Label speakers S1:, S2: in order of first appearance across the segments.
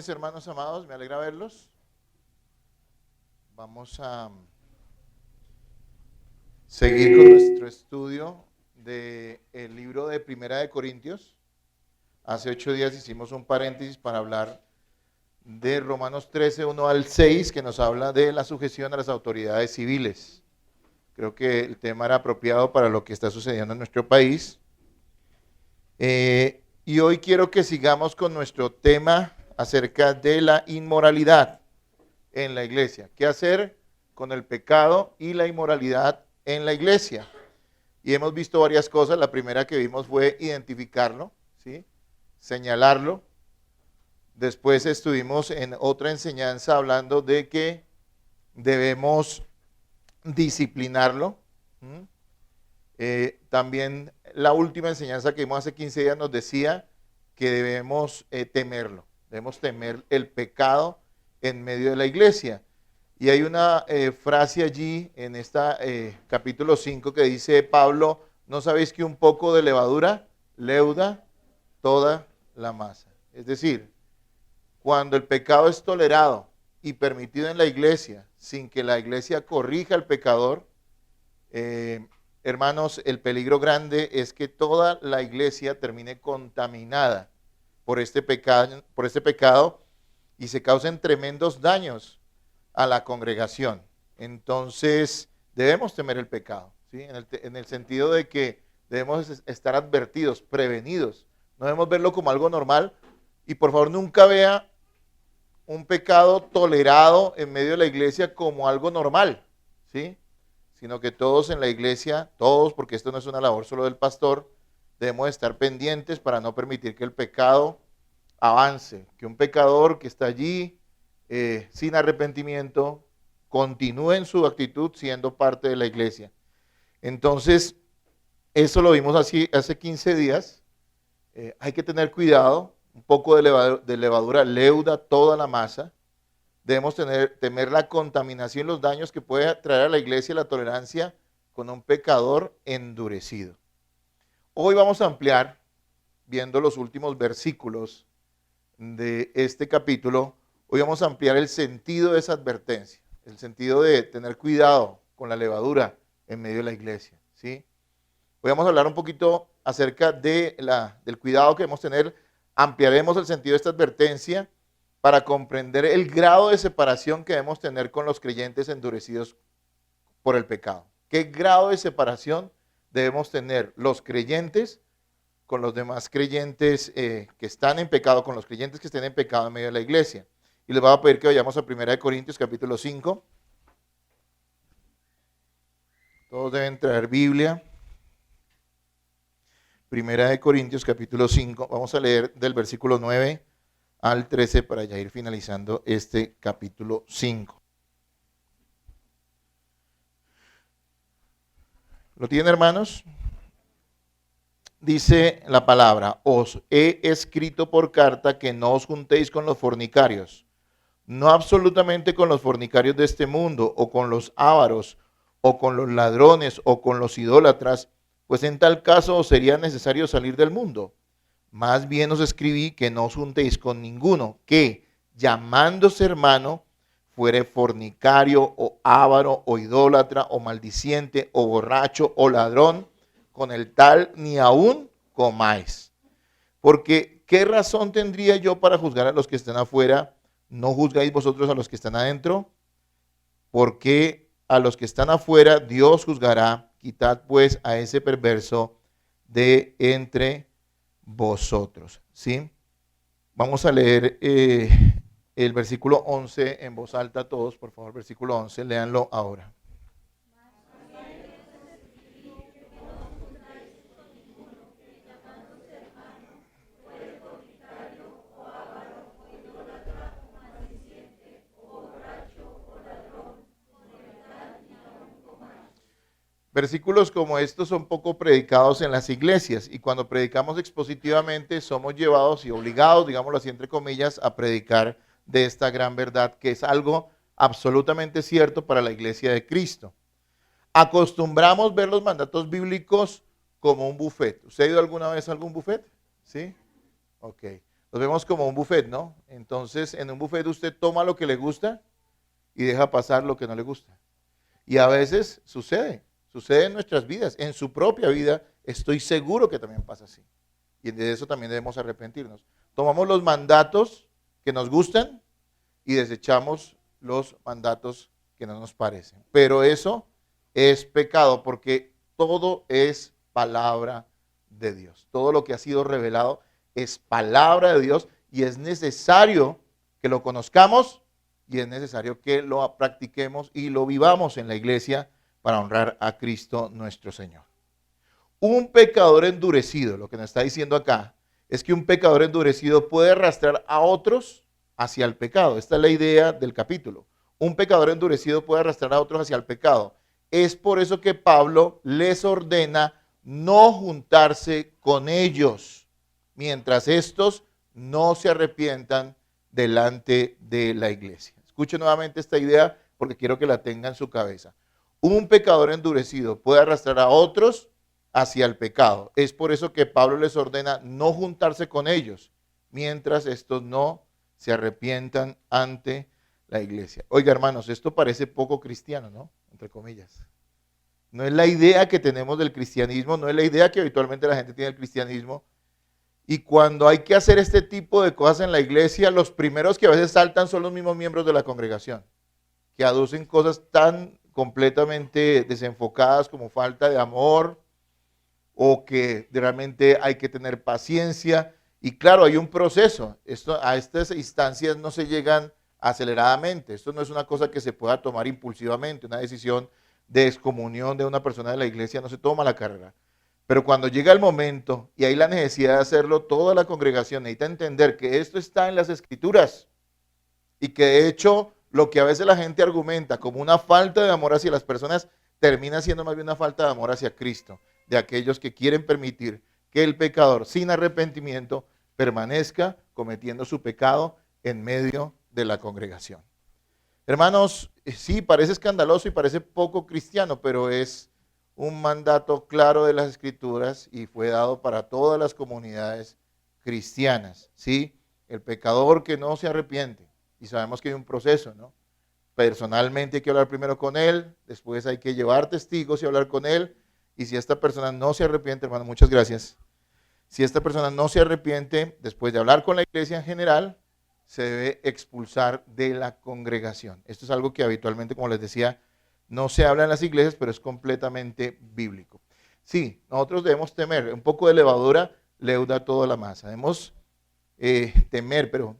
S1: Mis hermanos amados, me alegra verlos. Vamos a seguir con nuestro estudio del libro de Primera de Corintios. Hace 8 días hicimos un paréntesis para hablar de Romanos 13, 1 al 6, que nos habla de la sujeción a las autoridades civiles. Creo que el tema era apropiado para lo que está sucediendo en nuestro país. Y hoy quiero que sigamos con nuestro tema acerca de la inmoralidad en la iglesia. ¿Qué hacer con el pecado y la inmoralidad en la iglesia? Y hemos visto varias cosas. La primera que vimos fue identificarlo, ¿sí? Señalarlo. Después estuvimos en otra enseñanza hablando de que debemos disciplinarlo. También la última enseñanza que vimos hace 15 días nos decía que debemos temerlo. Debemos temer el pecado en medio de la iglesia. Y hay una frase allí en este capítulo 5 que dice Pablo: ¿no sabéis que un poco de levadura leuda toda la masa? Es decir, cuando el pecado es tolerado y permitido en la iglesia, sin que la iglesia corrija al pecador, hermanos, el peligro grande es que toda la iglesia termine contaminada por este pecado y se causen tremendos daños a la congregación. Entonces, debemos temer el pecado, ¿sí? En el sentido de que debemos estar advertidos, prevenidos. No debemos verlo como algo normal. Y por favor, nunca vea un pecado tolerado en medio de la iglesia como algo normal, ¿sí? Sino que todos en la iglesia, todos, porque esto no es una labor solo del pastor, debemos estar pendientes para no permitir que el pecado avance, que un pecador que está allí sin arrepentimiento continúe en su actitud siendo parte de la iglesia. Entonces, eso lo vimos así hace 15 días. Hay que tener cuidado, un poco de levadura leuda toda la masa. Debemos temer la contaminación y los daños que puede traer a la iglesia la tolerancia con un pecador endurecido. Hoy vamos a ampliar, viendo los últimos versículos de este capítulo, hoy vamos a ampliar el sentido de esa advertencia, el sentido de tener cuidado con la levadura en medio de la iglesia, ¿sí? Hoy vamos a hablar un poquito acerca del cuidado que debemos tener. Ampliaremos el sentido de esta advertencia para comprender el grado de separación que debemos tener con los creyentes endurecidos por el pecado. ¿Qué grado de separación debemos tener los creyentes con los demás creyentes que están en pecado, con los creyentes que estén en pecado en medio de la iglesia? Y les voy a pedir que vayamos a 1 Corintios capítulo 5. Todos deben traer Biblia. 1 Corintios capítulo 5. Vamos a leer del versículo 9 al 13 para ya ir finalizando este capítulo 5. ¿Lo tienen, hermanos? Dice la palabra: os he escrito por carta que no os juntéis con los fornicarios, no absolutamente con los fornicarios de este mundo, o con los ávaros, o con los ladrones, o con los idólatras, pues en tal caso os sería necesario salir del mundo. Más bien os escribí que no os juntéis con ninguno que, llamándose hermano, fuere fornicario, o ávaro, o idólatra, o maldiciente, o borracho, o ladrón. Con el tal ni aún comáis. Porque ¿qué razón tendría yo para juzgar a los que están afuera? ¿No juzgáis vosotros a los que están adentro? Porque a los que están afuera Dios juzgará. Quitad pues a ese perverso de entre vosotros. ¿Sí? Vamos a leer el versículo 11 en voz alta todos, por favor. Versículo 11, léanlo ahora. Versículos como estos son poco predicados en las iglesias, y cuando predicamos expositivamente somos llevados y obligados, digámoslo así entre comillas, a predicar de esta gran verdad, que es algo absolutamente cierto para la iglesia de Cristo. Acostumbramos ver los mandatos bíblicos como un buffet. ¿Usted ha ido alguna vez a algún buffet? ¿Sí? Ok. Los vemos como un buffet, ¿no? Entonces, en un buffet usted toma lo que le gusta y deja pasar lo que no le gusta. Y a veces sucede en nuestras vidas, en su propia vida, estoy seguro que también pasa así. Y de eso también debemos arrepentirnos. Tomamos los mandatos que nos gustan y desechamos los mandatos que no nos parecen. Pero eso es pecado porque todo es palabra de Dios. Todo lo que ha sido revelado es palabra de Dios y es necesario que lo conozcamos y es necesario que lo practiquemos y lo vivamos en la iglesia para honrar a Cristo nuestro Señor. Un pecador endurecido, lo que nos está diciendo acá, es que un pecador endurecido puede arrastrar a otros hacia el pecado. Esta es la idea del capítulo. Un pecador endurecido puede arrastrar a otros hacia el pecado. Es por eso que Pablo les ordena no juntarse con ellos, mientras estos no se arrepientan delante de la iglesia. Escuche nuevamente esta idea porque quiero que la tenga en su cabeza. Un pecador endurecido puede arrastrar a otros hacia el pecado. Es por eso que Pablo les ordena no juntarse con ellos, mientras estos no se arrepientan ante la iglesia. Oiga, hermanos, esto parece poco cristiano, ¿no? Entre comillas. No es la idea que tenemos del cristianismo, no es la idea que habitualmente la gente tiene del cristianismo. Y cuando hay que hacer este tipo de cosas en la iglesia, los primeros que a veces saltan son los mismos miembros de la congregación, que aducen cosas tan completamente desenfocadas como falta de amor, o que realmente hay que tener paciencia. Y claro, hay un proceso. A estas instancias no se llegan aceleradamente. Esto no es una cosa que se pueda tomar impulsivamente. Una decisión de excomunión de una persona de la iglesia no se toma a la carrera. Pero cuando llega el momento y hay la necesidad de hacerlo, toda la congregación necesita entender que esto está en las Escrituras y que de hecho lo que a veces la gente argumenta como una falta de amor hacia las personas termina siendo más bien una falta de amor hacia Cristo, de aquellos que quieren permitir que el pecador sin arrepentimiento permanezca cometiendo su pecado en medio de la congregación. Hermanos, sí, parece escandaloso y parece poco cristiano, pero es un mandato claro de las Escrituras y fue dado para todas las comunidades cristianas, ¿sí? El pecador que no se arrepiente, y sabemos que hay un proceso, ¿no? Personalmente hay que hablar primero con él, después hay que llevar testigos y hablar con él, y si esta persona no se arrepiente, hermano, muchas gracias. Si esta persona no se arrepiente, después de hablar con la iglesia en general, se debe expulsar de la congregación. Esto es algo que habitualmente, como les decía, no se habla en las iglesias, pero es completamente bíblico. Sí, nosotros debemos temer. Un poco de levadura leuda toda la masa. Debemos temer, pero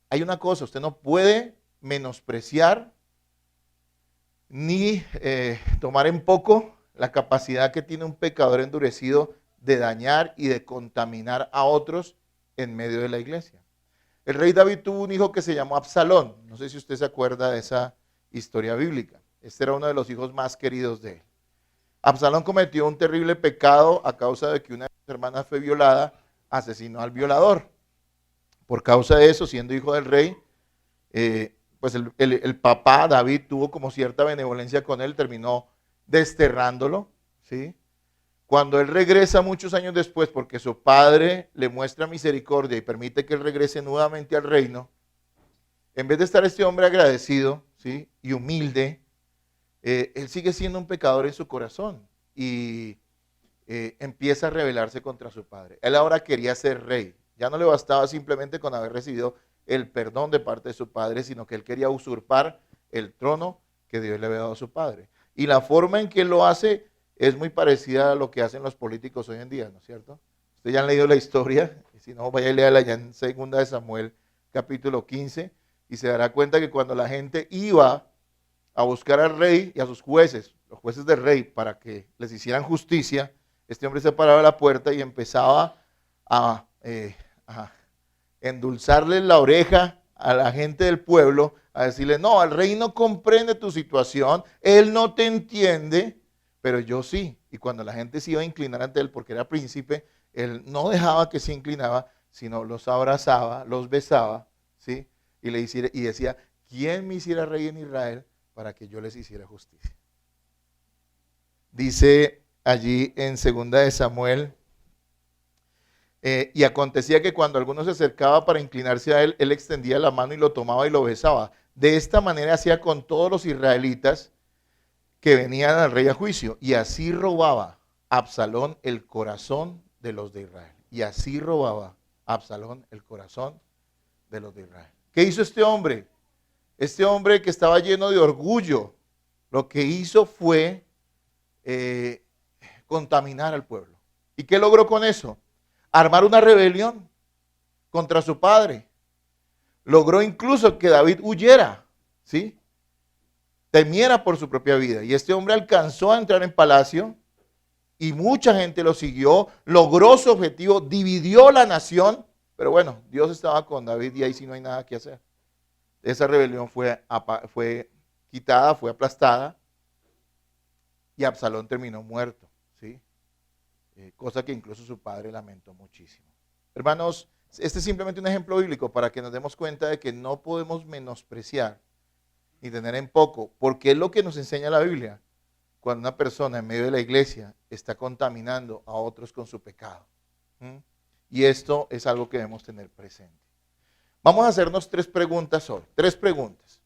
S1: hay una cosa, usted no puede menospreciar ni tomar en poco la capacidad que tiene un pecador endurecido de dañar y de contaminar a otros en medio de la iglesia. El rey David tuvo un hijo que se llamó Absalón. No sé si usted se acuerda de esa historia bíblica. Este era uno de los hijos más queridos de él. Absalón cometió un terrible pecado a causa de que una de sus hermanas fue violada, asesinó al violador. Por causa de eso, siendo hijo del rey, pues el papá David tuvo como cierta benevolencia con él, terminó desterrándolo, ¿sí? Cuando él regresa muchos años después, porque su padre le muestra misericordia y permite que él regrese nuevamente al reino, en vez de estar este hombre agradecido, ¿sí?, y humilde, él sigue siendo un pecador en su corazón y empieza a rebelarse contra su padre. Él ahora quería ser rey. Ya no le bastaba simplemente con haber recibido el perdón de parte de su padre, sino que él quería usurpar el trono que Dios le había dado a su padre. Y la forma en que él lo hace es muy parecida a lo que hacen los políticos hoy en día, ¿no es cierto? Ustedes ya han leído la historia, y si no, vaya y léala ya en 2 de Samuel, capítulo 15, y se dará cuenta que cuando la gente iba a buscar al rey y a sus jueces, los jueces del rey, para que les hicieran justicia, este hombre se paraba a la puerta y empezaba a endulzarle la oreja a la gente del pueblo, a decirle, no, el rey no comprende tu situación, él no te entiende, pero yo sí. Y cuando la gente se iba a inclinar ante él, porque era príncipe, él no dejaba que se inclinaba, sino los abrazaba, los besaba, ¿sí? Y decía, ¿quién me hiciera rey en Israel para que yo les hiciera justicia? Dice allí en 2 de Samuel, Y acontecía que cuando alguno se acercaba para inclinarse a él, él extendía la mano y lo tomaba y lo besaba. De esta manera hacía con todos los israelitas que venían al rey a juicio. Y así robaba Absalón el corazón de los de Israel. Y así robaba Absalón el corazón de los de Israel. ¿Qué hizo este hombre? Este hombre que estaba lleno de orgullo, lo que hizo fue contaminar al pueblo. ¿Y qué logró con eso? Armar una rebelión contra su padre. Logró incluso que David huyera, ¿sí? Temiera por su propia vida. Y este hombre alcanzó a entrar en palacio y mucha gente lo siguió, logró su objetivo, dividió la nación, pero bueno, Dios estaba con David y ahí sí no hay nada que hacer. Esa rebelión fue quitada, fue aplastada y Absalón terminó muerto, ¿sí? Cosa que incluso su padre lamentó muchísimo. Hermanos, este es simplemente un ejemplo bíblico para que nos demos cuenta de que no podemos menospreciar ni tener en poco, porque es lo que nos enseña la Biblia, cuando una persona en medio de la iglesia está contaminando a otros con su pecado. Y esto es algo que debemos tener presente. Vamos a hacernos 3 preguntas hoy, 3 preguntas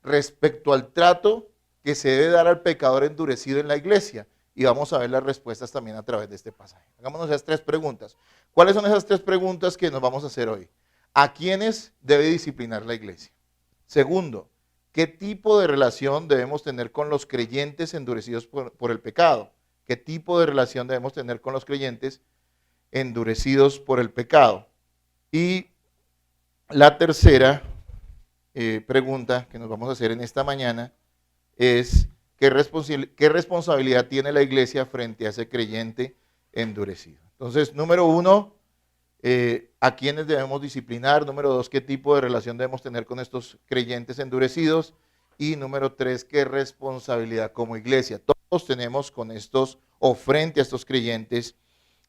S1: respecto al trato que se debe dar al pecador endurecido en la iglesia. Y vamos a ver las respuestas también a través de este pasaje. Hagámonos esas 3 preguntas. ¿Cuáles son esas 3 preguntas que nos vamos a hacer hoy? ¿A quiénes debe disciplinar la iglesia? Segundo, ¿qué tipo de relación debemos tener con los creyentes endurecidos por el pecado? ¿Qué tipo de relación debemos tener con los creyentes endurecidos por el pecado? Y la tercera pregunta que nos vamos a hacer en esta mañana es ¿qué responsabilidad tiene la iglesia frente a ese creyente endurecido? Entonces, número 1, ¿a quiénes debemos disciplinar? Número 2, ¿qué tipo de relación debemos tener con estos creyentes endurecidos? Y número 3, ¿qué responsabilidad como iglesia todos tenemos con estos o frente a estos creyentes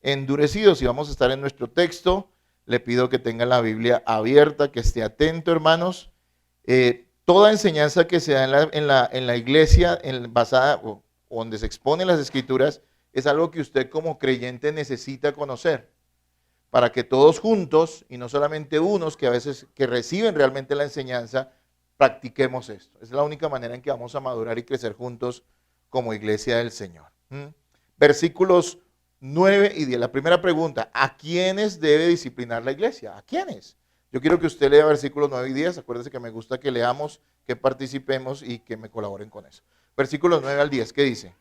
S1: endurecidos? Y vamos a estar en nuestro texto. Le pido que tenga la Biblia abierta, que esté atento, hermanos. Toda enseñanza que se da en la iglesia, basada o donde se exponen las escrituras, es algo que usted como creyente necesita conocer, para que todos juntos, y no solamente unos que a veces que reciben realmente la enseñanza, practiquemos esto. Es la única manera en que vamos a madurar y crecer juntos como iglesia del Señor. Versículos 9 y 10. La primera pregunta, ¿a quiénes debe disciplinar la iglesia? ¿A quiénes? Yo quiero que usted lea versículos 9 y 10. Acuérdense que me gusta que leamos, que participemos y que me colaboren con eso. Versículos 9 al 10, ¿qué dice?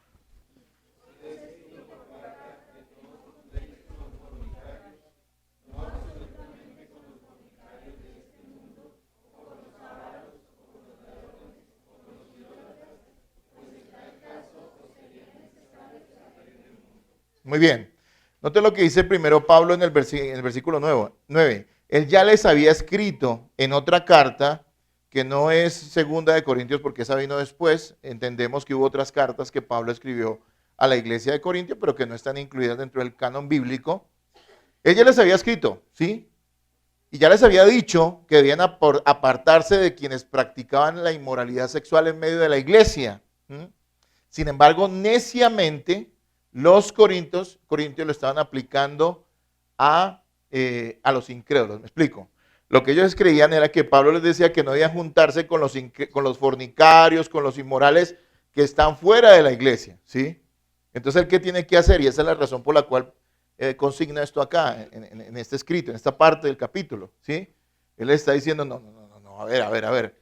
S1: Muy bien. Note lo que dice primero Pablo en el versículo 9. Él ya les había escrito en otra carta, que no es segunda de Corintios porque esa vino después. Entendemos que hubo otras cartas que Pablo escribió a la iglesia de Corintios, pero que no están incluidas dentro del canon bíblico. Él ya les había escrito, ¿sí? Y ya les había dicho que debían apartarse de quienes practicaban la inmoralidad sexual en medio de la iglesia. Sin embargo, neciamente, los corintios lo estaban aplicando a los incrédulos. ¿Me explico? Lo que ellos creían era que Pablo les decía que no debían juntarse con los fornicarios, con los inmorales que están fuera de la iglesia, ¿sí? Entonces, ¿el qué tiene que hacer? Y esa es la razón por la cual consigna esto acá, en este escrito, en esta parte del capítulo, ¿sí? Él está diciendo, no, a ver.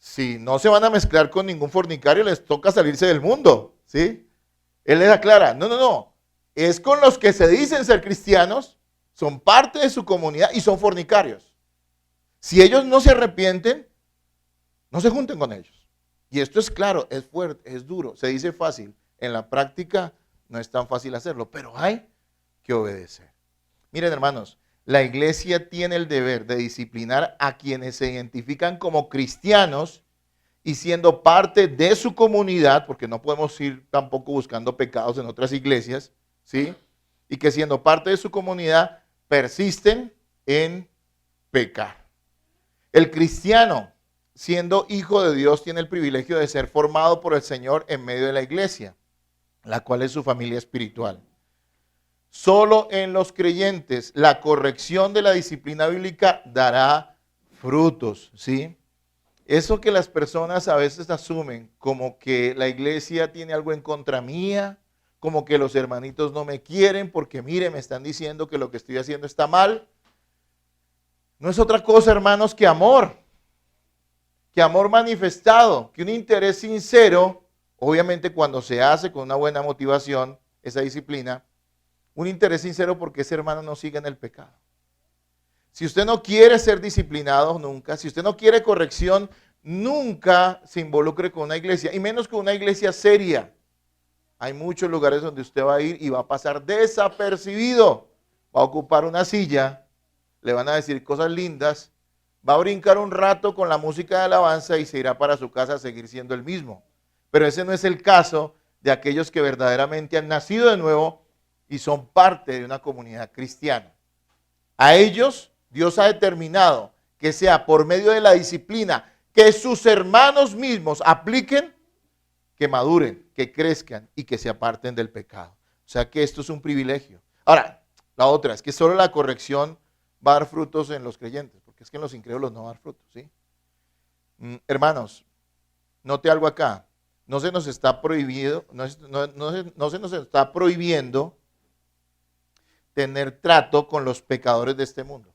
S1: Si no se van a mezclar con ningún fornicario, les toca salirse del mundo, ¿sí? Él les aclara, no, es con los que se dicen ser cristianos, son parte de su comunidad y son fornicarios. Si ellos no se arrepienten, no se junten con ellos. Y esto es claro, es fuerte, es duro, se dice fácil. En la práctica no es tan fácil hacerlo, pero hay que obedecer. Miren, hermanos, la iglesia tiene el deber de disciplinar a quienes se identifican como cristianos y siendo parte de su comunidad, porque no podemos ir tampoco buscando pecados en otras iglesias, ¿sí? Y que siendo parte de su comunidad persisten en pecar. El cristiano, siendo hijo de Dios, tiene el privilegio de ser formado por el Señor en medio de la iglesia, la cual es su familia espiritual. Solo en los creyentes la corrección de la disciplina bíblica dará frutos, ¿sí? Eso que las personas a veces asumen como que la iglesia tiene algo en contra mía, como que los hermanitos no me quieren porque mire, me están diciendo que lo que estoy haciendo está mal. No es otra cosa, hermanos, que amor manifestado, que un interés sincero, obviamente cuando se hace con una buena motivación, esa disciplina, un interés sincero porque ese hermano no siga en el pecado. Si usted no quiere ser disciplinado nunca, si usted no quiere corrección, nunca se involucre con una iglesia, y menos con una iglesia seria. Hay muchos lugares donde usted va a ir y va a pasar desapercibido. Va a ocupar una silla, le van a decir cosas lindas, va a brincar un rato con la música de alabanza y se irá para su casa a seguir siendo el mismo. Pero ese no es el caso de aquellos que verdaderamente han nacido de nuevo y son parte de una comunidad cristiana. A ellos Dios ha determinado que sea por medio de la disciplina que sus hermanos mismos apliquen, que maduren, que crezcan y que se aparten del pecado. O sea que esto es un privilegio. Ahora, la otra es que solo la corrección va a dar frutos en los creyentes, porque es que en los incrédulos no va a dar frutos, ¿sí? Hermanos, note algo acá. No se nos está prohibido, no se nos está prohibiendo tener trato con los pecadores de este mundo.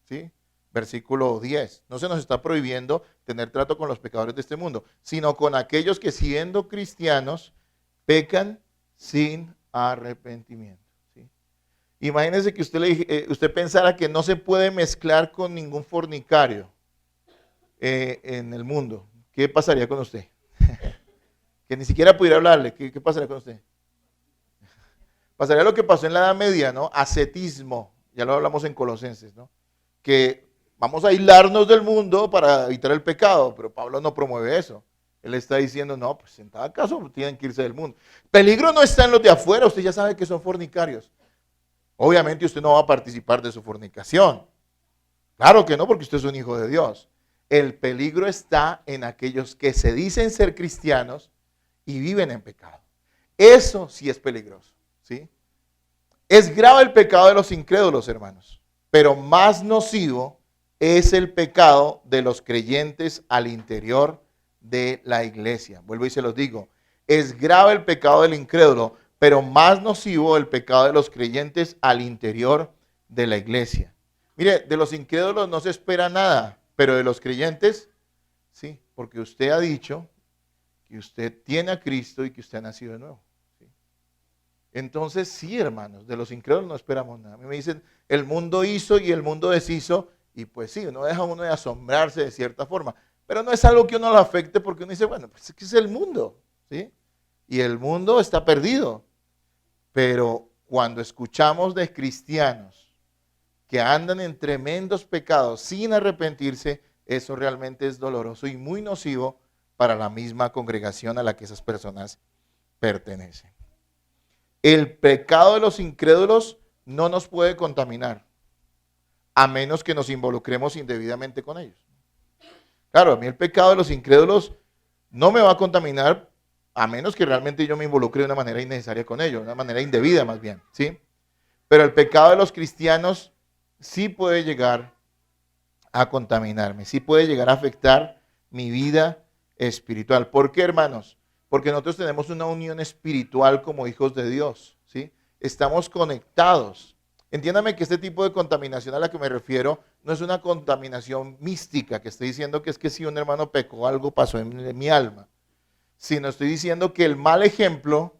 S1: ¿Sí? Versículo 10. No se nos está prohibiendo tener trato con los pecadores de este mundo, sino con aquellos que siendo cristianos pecan sin arrepentimiento. ¿Sí? Imagínese que usted pensara que no se puede mezclar con ningún fornicario en el mundo. ¿Qué pasaría con usted? Que ni siquiera pudiera hablarle. ¿Qué pasaría con usted? Pasaría lo que pasó en la Edad Media, ¿no? Ascetismo. Ya lo hablamos en Colosenses, ¿no? Que vamos a aislarnos del mundo para evitar el pecado, pero Pablo no promueve eso. Él está diciendo, no, pues en cada caso tienen que irse del mundo. Peligro no está en los de afuera, usted ya sabe que son fornicarios. Obviamente usted no va a participar de su fornicación. Claro que no, porque usted es un hijo de Dios. El peligro está en aquellos que se dicen ser cristianos y viven en pecado. Eso sí es peligroso, ¿sí? Es grave el pecado de los incrédulos, hermanos, pero más nocivo es el pecado de los creyentes al interior de la iglesia. Vuelvo y se los digo, es grave el pecado del incrédulo, pero más nocivo el pecado de los creyentes al interior de la iglesia. Mire, de los incrédulos no se espera nada, pero de los creyentes, sí, porque usted ha dicho que usted tiene a Cristo y que usted ha nacido de nuevo. ¿Sí? Entonces, sí, hermanos, de los incrédulos no esperamos nada. A mí me dicen, el mundo hizo y el mundo deshizo, y pues sí, no deja uno de asombrarse de cierta forma, pero no es algo que uno lo afecte porque uno dice, bueno, pues es que es el mundo, ¿sí? Y el mundo está perdido. Pero cuando escuchamos de cristianos que andan en tremendos pecados sin arrepentirse, eso realmente es doloroso y muy nocivo para la misma congregación a la que esas personas pertenecen. El pecado de los incrédulos no nos puede contaminar, a menos que nos involucremos indebidamente con ellos. Claro, a mí el pecado de los incrédulos no me va a contaminar, a menos que realmente yo me involucre de una manera innecesaria con ellos, de una manera indebida más bien, ¿sí? Pero el pecado de los cristianos sí puede llegar a contaminarme, sí puede llegar a afectar mi vida espiritual. ¿Por qué, hermanos? Porque nosotros tenemos una unión espiritual como hijos de Dios, ¿sí? Estamos conectados. Entiéndame que este tipo de contaminación a la que me refiero no es una contaminación mística, que estoy diciendo que es que si un hermano pecó, algo pasó en mi alma, sino estoy diciendo que el mal ejemplo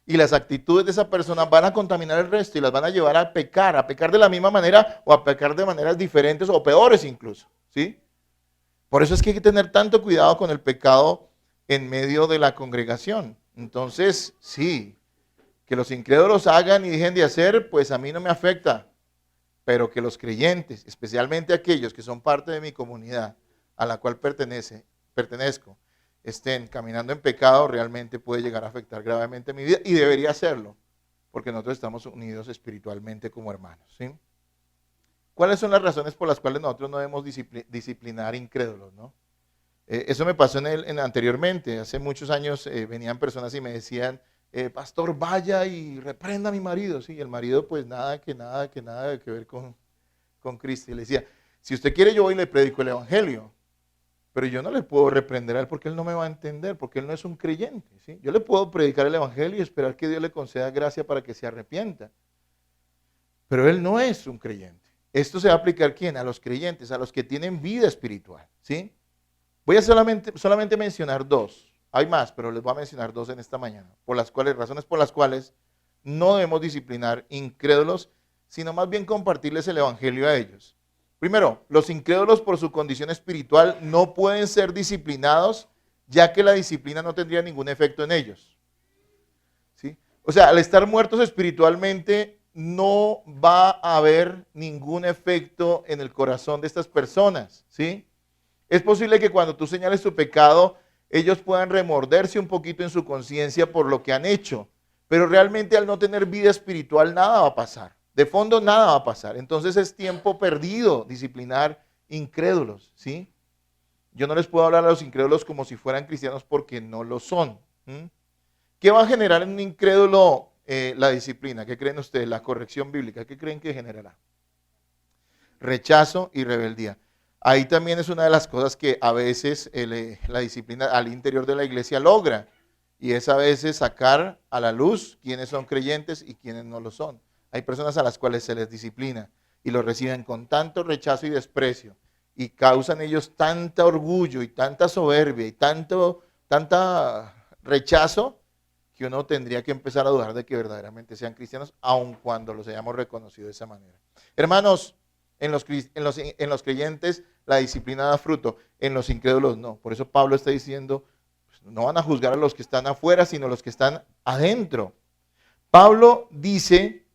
S1: y las actitudes de esa persona van a contaminar el resto y las van a llevar a pecar de la misma manera o a pecar de maneras diferentes o peores incluso, ¿sí? Por eso es que hay que tener tanto cuidado con el pecado en medio de la congregación. Entonces, sí, que los incrédulos hagan y dejen de hacer, pues a mí no me afecta, pero que los creyentes, especialmente aquellos que son parte de mi comunidad a la cual pertenezco, estén caminando en pecado, realmente puede llegar a afectar gravemente mi vida y debería hacerlo, porque nosotros estamos unidos espiritualmente como hermanos, ¿sí? ¿Cuáles son las razones por las cuales nosotros no debemos disciplinar incrédulos, ¿no? Eso me pasó anteriormente. Hace muchos años venían personas y me decían, pastor, vaya y reprenda a mi marido. Sí, el marido pues nada que ver con Cristo. Y le decía, si usted quiere yo voy y le predico el evangelio, pero yo no le puedo reprender a él porque él no me va a entender, porque él no es un creyente. ¿Sí? Yo le puedo predicar el evangelio y esperar que Dios le conceda gracia para que se arrepienta, pero él no es un creyente. Esto se va a aplicar ¿a quién? A los creyentes, a los que tienen vida espiritual. ¿Sí? Voy a solamente mencionar dos. Hay más, pero les voy a mencionar dos en esta mañana. Razones por las cuales no debemos disciplinar incrédulos, sino más bien compartirles el evangelio a ellos. Primero, los incrédulos por su condición espiritual no pueden ser disciplinados, ya que la disciplina no tendría ningún efecto en ellos. ¿Sí? O sea, al estar muertos espiritualmente, no va a haber ningún efecto en el corazón de estas personas. ¿Sí? Es posible que cuando tú señales tu pecado, ellos puedan remorderse un poquito en su conciencia por lo que han hecho, pero realmente al no tener vida espiritual nada va a pasar. De fondo nada va a pasar. Entonces es tiempo perdido disciplinar incrédulos, ¿sí? Yo no les puedo hablar a los incrédulos como si fueran cristianos porque no lo son. ¿Qué va a generar en un incrédulo la disciplina? ¿Qué creen ustedes? La corrección bíblica. ¿Qué creen que generará? Rechazo y rebeldía. Ahí también es una de las cosas que a veces la disciplina al interior de la iglesia logra, y es a veces sacar a la luz quiénes son creyentes y quiénes no lo son. Hay personas a las cuales se les disciplina y lo reciben con tanto rechazo y desprecio, y causan ellos tanta orgullo y tanta soberbia y tanta rechazo, que uno tendría que empezar a dudar de que verdaderamente sean cristianos, aun cuando los hayamos reconocido de esa manera. Hermanos, en los creyentes la disciplina da fruto, en los incrédulos no. Por eso Pablo está diciendo, pues, no van a juzgar a los que están afuera, sino a los que están adentro. Pablo dice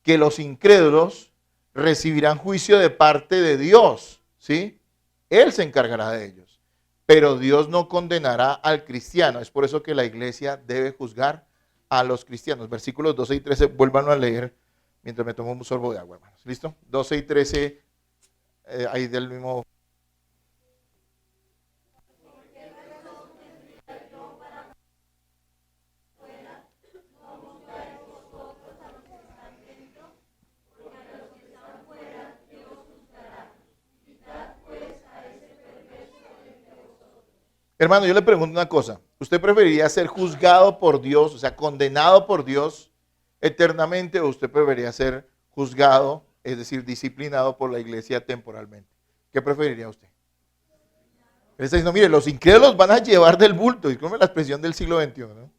S1: que los incrédulos recibirán juicio de parte de Dios, ¿sí? Él se encargará de ellos, pero Dios no condenará al cristiano. Es por eso que la iglesia debe juzgar a los cristianos. Versículos 12 y 13, vuélvanlo a leer mientras me tomo un sorbo de agua, hermanos. ¿Listo? 12 y 13, ahí del mismo. Hermano, yo le pregunto una cosa. ¿Usted preferiría ser juzgado por Dios, o sea, condenado por Dios eternamente, o usted preferiría ser juzgado, es decir, disciplinado por la iglesia temporalmente? ¿Qué preferiría usted? Él está diciendo, mire, los incrédulos van a llevar del bulto, disculpe la expresión del siglo XXI, ¿no?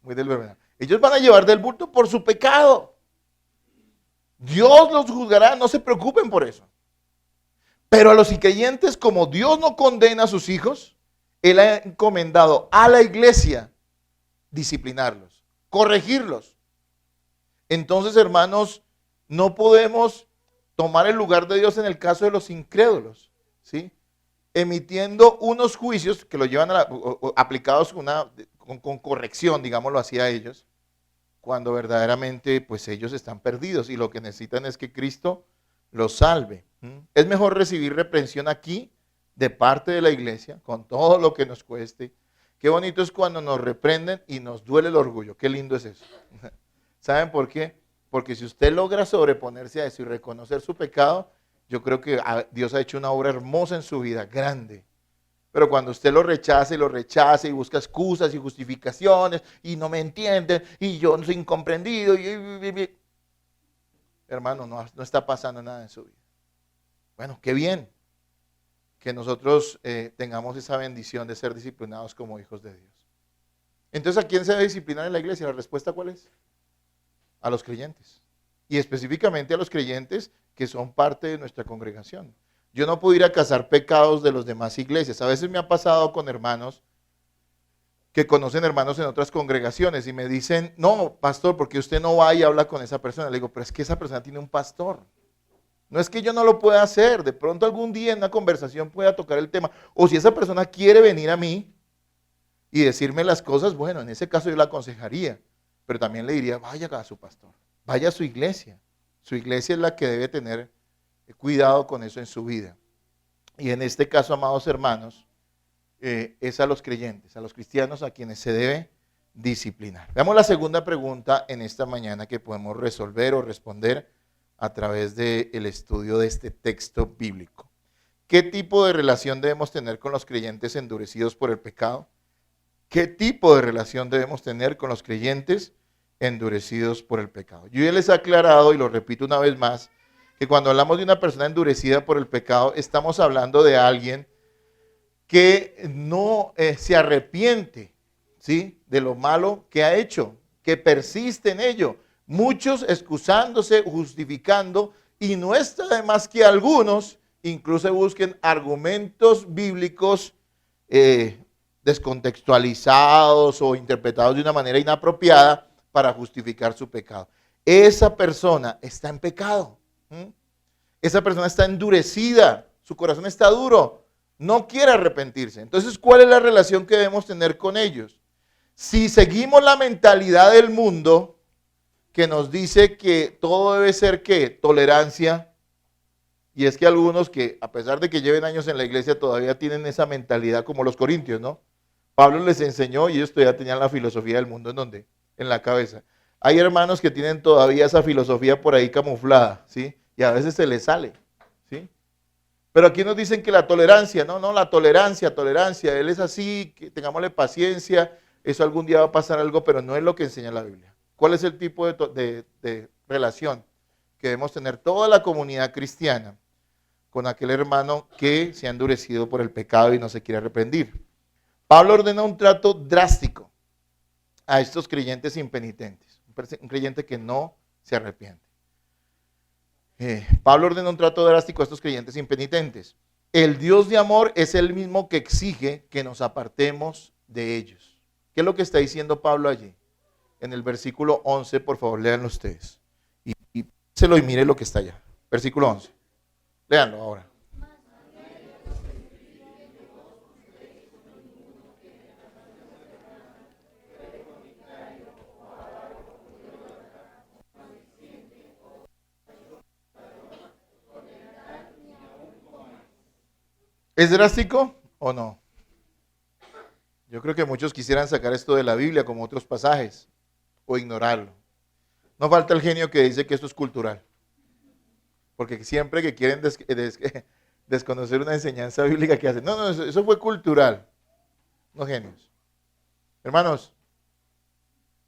S1: Muy del verdad. Ellos van a llevar del bulto por su pecado. Dios los juzgará, no se preocupen por eso. Pero a los increyentes, como Dios no condena a sus hijos, Él ha encomendado a la iglesia disciplinarlos, corregirlos. Entonces, hermanos, no podemos tomar el lugar de Dios en el caso de los incrédulos, ¿sí? Emitiendo unos juicios que lo llevan aplicados con corrección, digámoslo así, a ellos, cuando verdaderamente pues ellos están perdidos y lo que necesitan es que Cristo los salve. Es mejor recibir reprensión aquí de parte de la iglesia, con todo lo que nos cueste. Qué bonito es cuando nos reprenden y nos duele el orgullo. Qué lindo es eso. ¿Saben por qué? Porque si usted logra sobreponerse a eso y reconocer su pecado, yo creo que Dios ha hecho una obra hermosa en su vida, grande. Pero cuando usted lo rechaza y busca excusas y justificaciones y no me entienden y yo no soy incomprendido, hermano, no está pasando nada en su vida. Bueno, qué bien que nosotros tengamos esa bendición de ser disciplinados como hijos de Dios. Entonces, ¿a quién se debe disciplinar en la iglesia? ¿La respuesta cuál es? A los creyentes. Y específicamente a los creyentes que son parte de nuestra congregación. Yo no puedo ir a cazar pecados de las demás iglesias. A veces me ha pasado con hermanos que conocen hermanos en otras congregaciones y me dicen, no, pastor, porque usted no va y habla con esa persona. Le digo, pero es que esa persona tiene un pastor. No es que yo no lo pueda hacer. De pronto algún día en una conversación pueda tocar el tema. O si esa persona quiere venir a mí y decirme las cosas, bueno, en ese caso yo la aconsejaría. Pero también le diría, vaya a su pastor, vaya a su iglesia. Su iglesia es la que debe tener cuidado con eso en su vida. Y en este caso, amados hermanos, es a los creyentes, a los cristianos a quienes se debe disciplinar. Veamos la segunda pregunta en esta mañana que podemos resolver o responder a través del estudio de este texto bíblico. ¿Qué tipo de relación debemos tener con los creyentes endurecidos por el pecado? ¿Qué tipo de relación debemos tener con los creyentes endurecidos por el pecado? Yo ya les he aclarado, y lo repito una vez más, que cuando hablamos de una persona endurecida por el pecado, estamos hablando de alguien que no se arrepiente, ¿sí?, de lo malo que ha hecho, que persiste en ello. Muchos excusándose, justificando, y no está de más que algunos incluso busquen argumentos bíblicos descontextualizados o interpretados de una manera inapropiada para justificar su pecado. Esa persona está en pecado. Esa persona está endurecida, su corazón está duro, no quiere arrepentirse. Entonces, ¿cuál es la relación que debemos tener con ellos? Si seguimos la mentalidad del mundo que nos dice que todo debe ser ¿qué? Tolerancia, y es que algunos que a pesar de que lleven años en la iglesia todavía tienen esa mentalidad como los corintios, ¿no? Pablo les enseñó y ellos todavía tenían la filosofía del mundo ¿en dónde? En la cabeza. Hay hermanos que tienen todavía esa filosofía por ahí camuflada, ¿sí? Y a veces se les sale, ¿sí? Pero aquí nos dicen que la tolerancia, no, la tolerancia, él es así, que tengámosle paciencia, eso algún día va a pasar algo, pero no es lo que enseña la Biblia. ¿Cuál es el tipo de relación que debemos tener toda la comunidad cristiana con aquel hermano que se ha endurecido por el pecado y no se quiere arrepentir? Pablo ordena un trato drástico a estos creyentes impenitentes, un creyente que no se arrepiente. Pablo ordena un trato drástico a estos creyentes impenitentes. El Dios de amor es el mismo que exige que nos apartemos de ellos. ¿Qué es lo que está diciendo Pablo allí? En el versículo 11, por favor, léanlo ustedes. Y se lo y mire lo que está allá. Versículo 11. Léanlo ahora. ¿Es drástico o no? Yo creo que muchos quisieran sacar esto de la Biblia como otros pasajes o ignorarlo. No falta el genio que dice que esto es cultural. Porque siempre que quieren desconocer una enseñanza bíblica que hacen, no, eso fue cultural. No genios. Hermanos,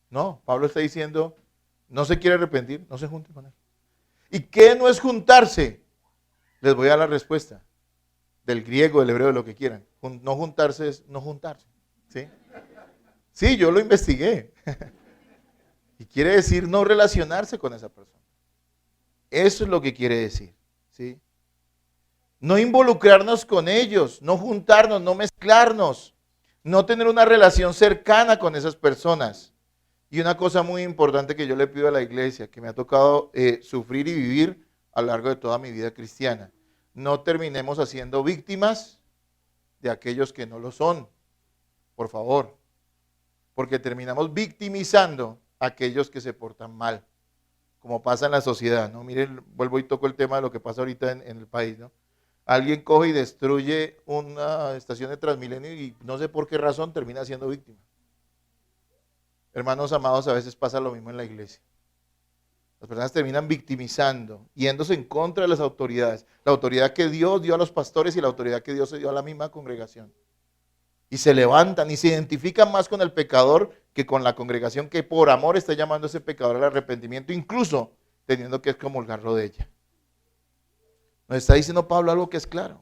S1: no, Pablo está diciendo, no se quiere arrepentir, no se junte con él. ¿Y qué no es juntarse? Les voy a dar la respuesta. Del griego, del hebreo, de lo que quieran. No juntarse es no juntarse. ¿Sí? Sí, yo lo investigué. Y quiere decir no relacionarse con esa persona. Eso es lo que quiere decir. ¿Sí? No involucrarnos con ellos, no juntarnos, no mezclarnos, no tener una relación cercana con esas personas. Y una cosa muy importante que yo le pido a la iglesia, que me ha tocado sufrir y vivir a lo largo de toda mi vida cristiana. No terminemos haciendo víctimas de aquellos que no lo son, por favor, porque terminamos victimizando a aquellos que se portan mal, como pasa en la sociedad, ¿no? Miren, vuelvo y toco el tema de lo que pasa ahorita en el país, ¿no? Alguien coge y destruye una estación de Transmilenio y no sé por qué razón termina siendo víctima. Hermanos amados, a veces pasa lo mismo en la iglesia. Las personas terminan victimizando, yéndose en contra de las autoridades. La autoridad que Dios dio a los pastores y la autoridad que Dios se dio a la misma congregación. Y se levantan y se identifican más con el pecador que con la congregación que por amor está llamando a ese pecador al arrepentimiento, incluso teniendo que excomulgarlo de ella. Nos está diciendo Pablo algo que es claro.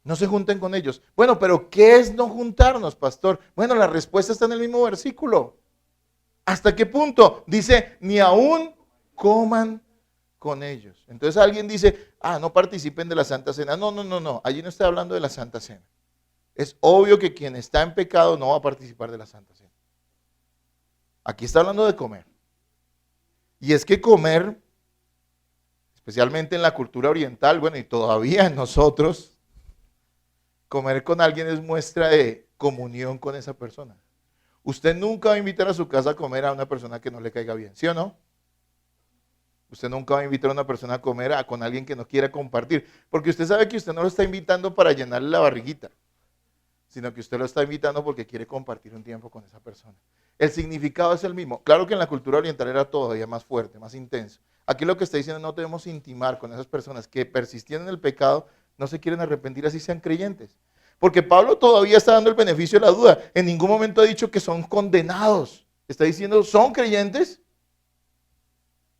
S1: No se junten con ellos. Bueno, pero ¿qué es no juntarnos, pastor? Bueno, la respuesta está en el mismo versículo. ¿Hasta qué punto? Dice, ni aún coman con ellos. Entonces alguien dice, no participen de la Santa Cena. No, allí no está hablando de la Santa Cena. Es obvio que quien está en pecado no va a participar de la Santa Cena. Aquí está hablando de comer. Y es que comer, especialmente en la cultura oriental, bueno, y todavía en nosotros, comer con alguien es muestra de comunión con esa persona. Usted nunca va a invitar a su casa a comer a una persona que no le caiga bien, ¿sí o no? Usted nunca va a invitar a una persona a comer con alguien que no quiera compartir, porque usted sabe que usted no lo está invitando para llenarle la barriguita, sino que usted lo está invitando porque quiere compartir un tiempo con esa persona. El significado es el mismo. Claro que en la cultura oriental era todavía más fuerte, más intenso. Aquí lo que está diciendo, no debemos intimar con esas personas que persistían en el pecado, no se quieren arrepentir así sean creyentes. Porque Pablo todavía está dando el beneficio de la duda. En ningún momento ha dicho que son condenados. Está diciendo, son creyentes,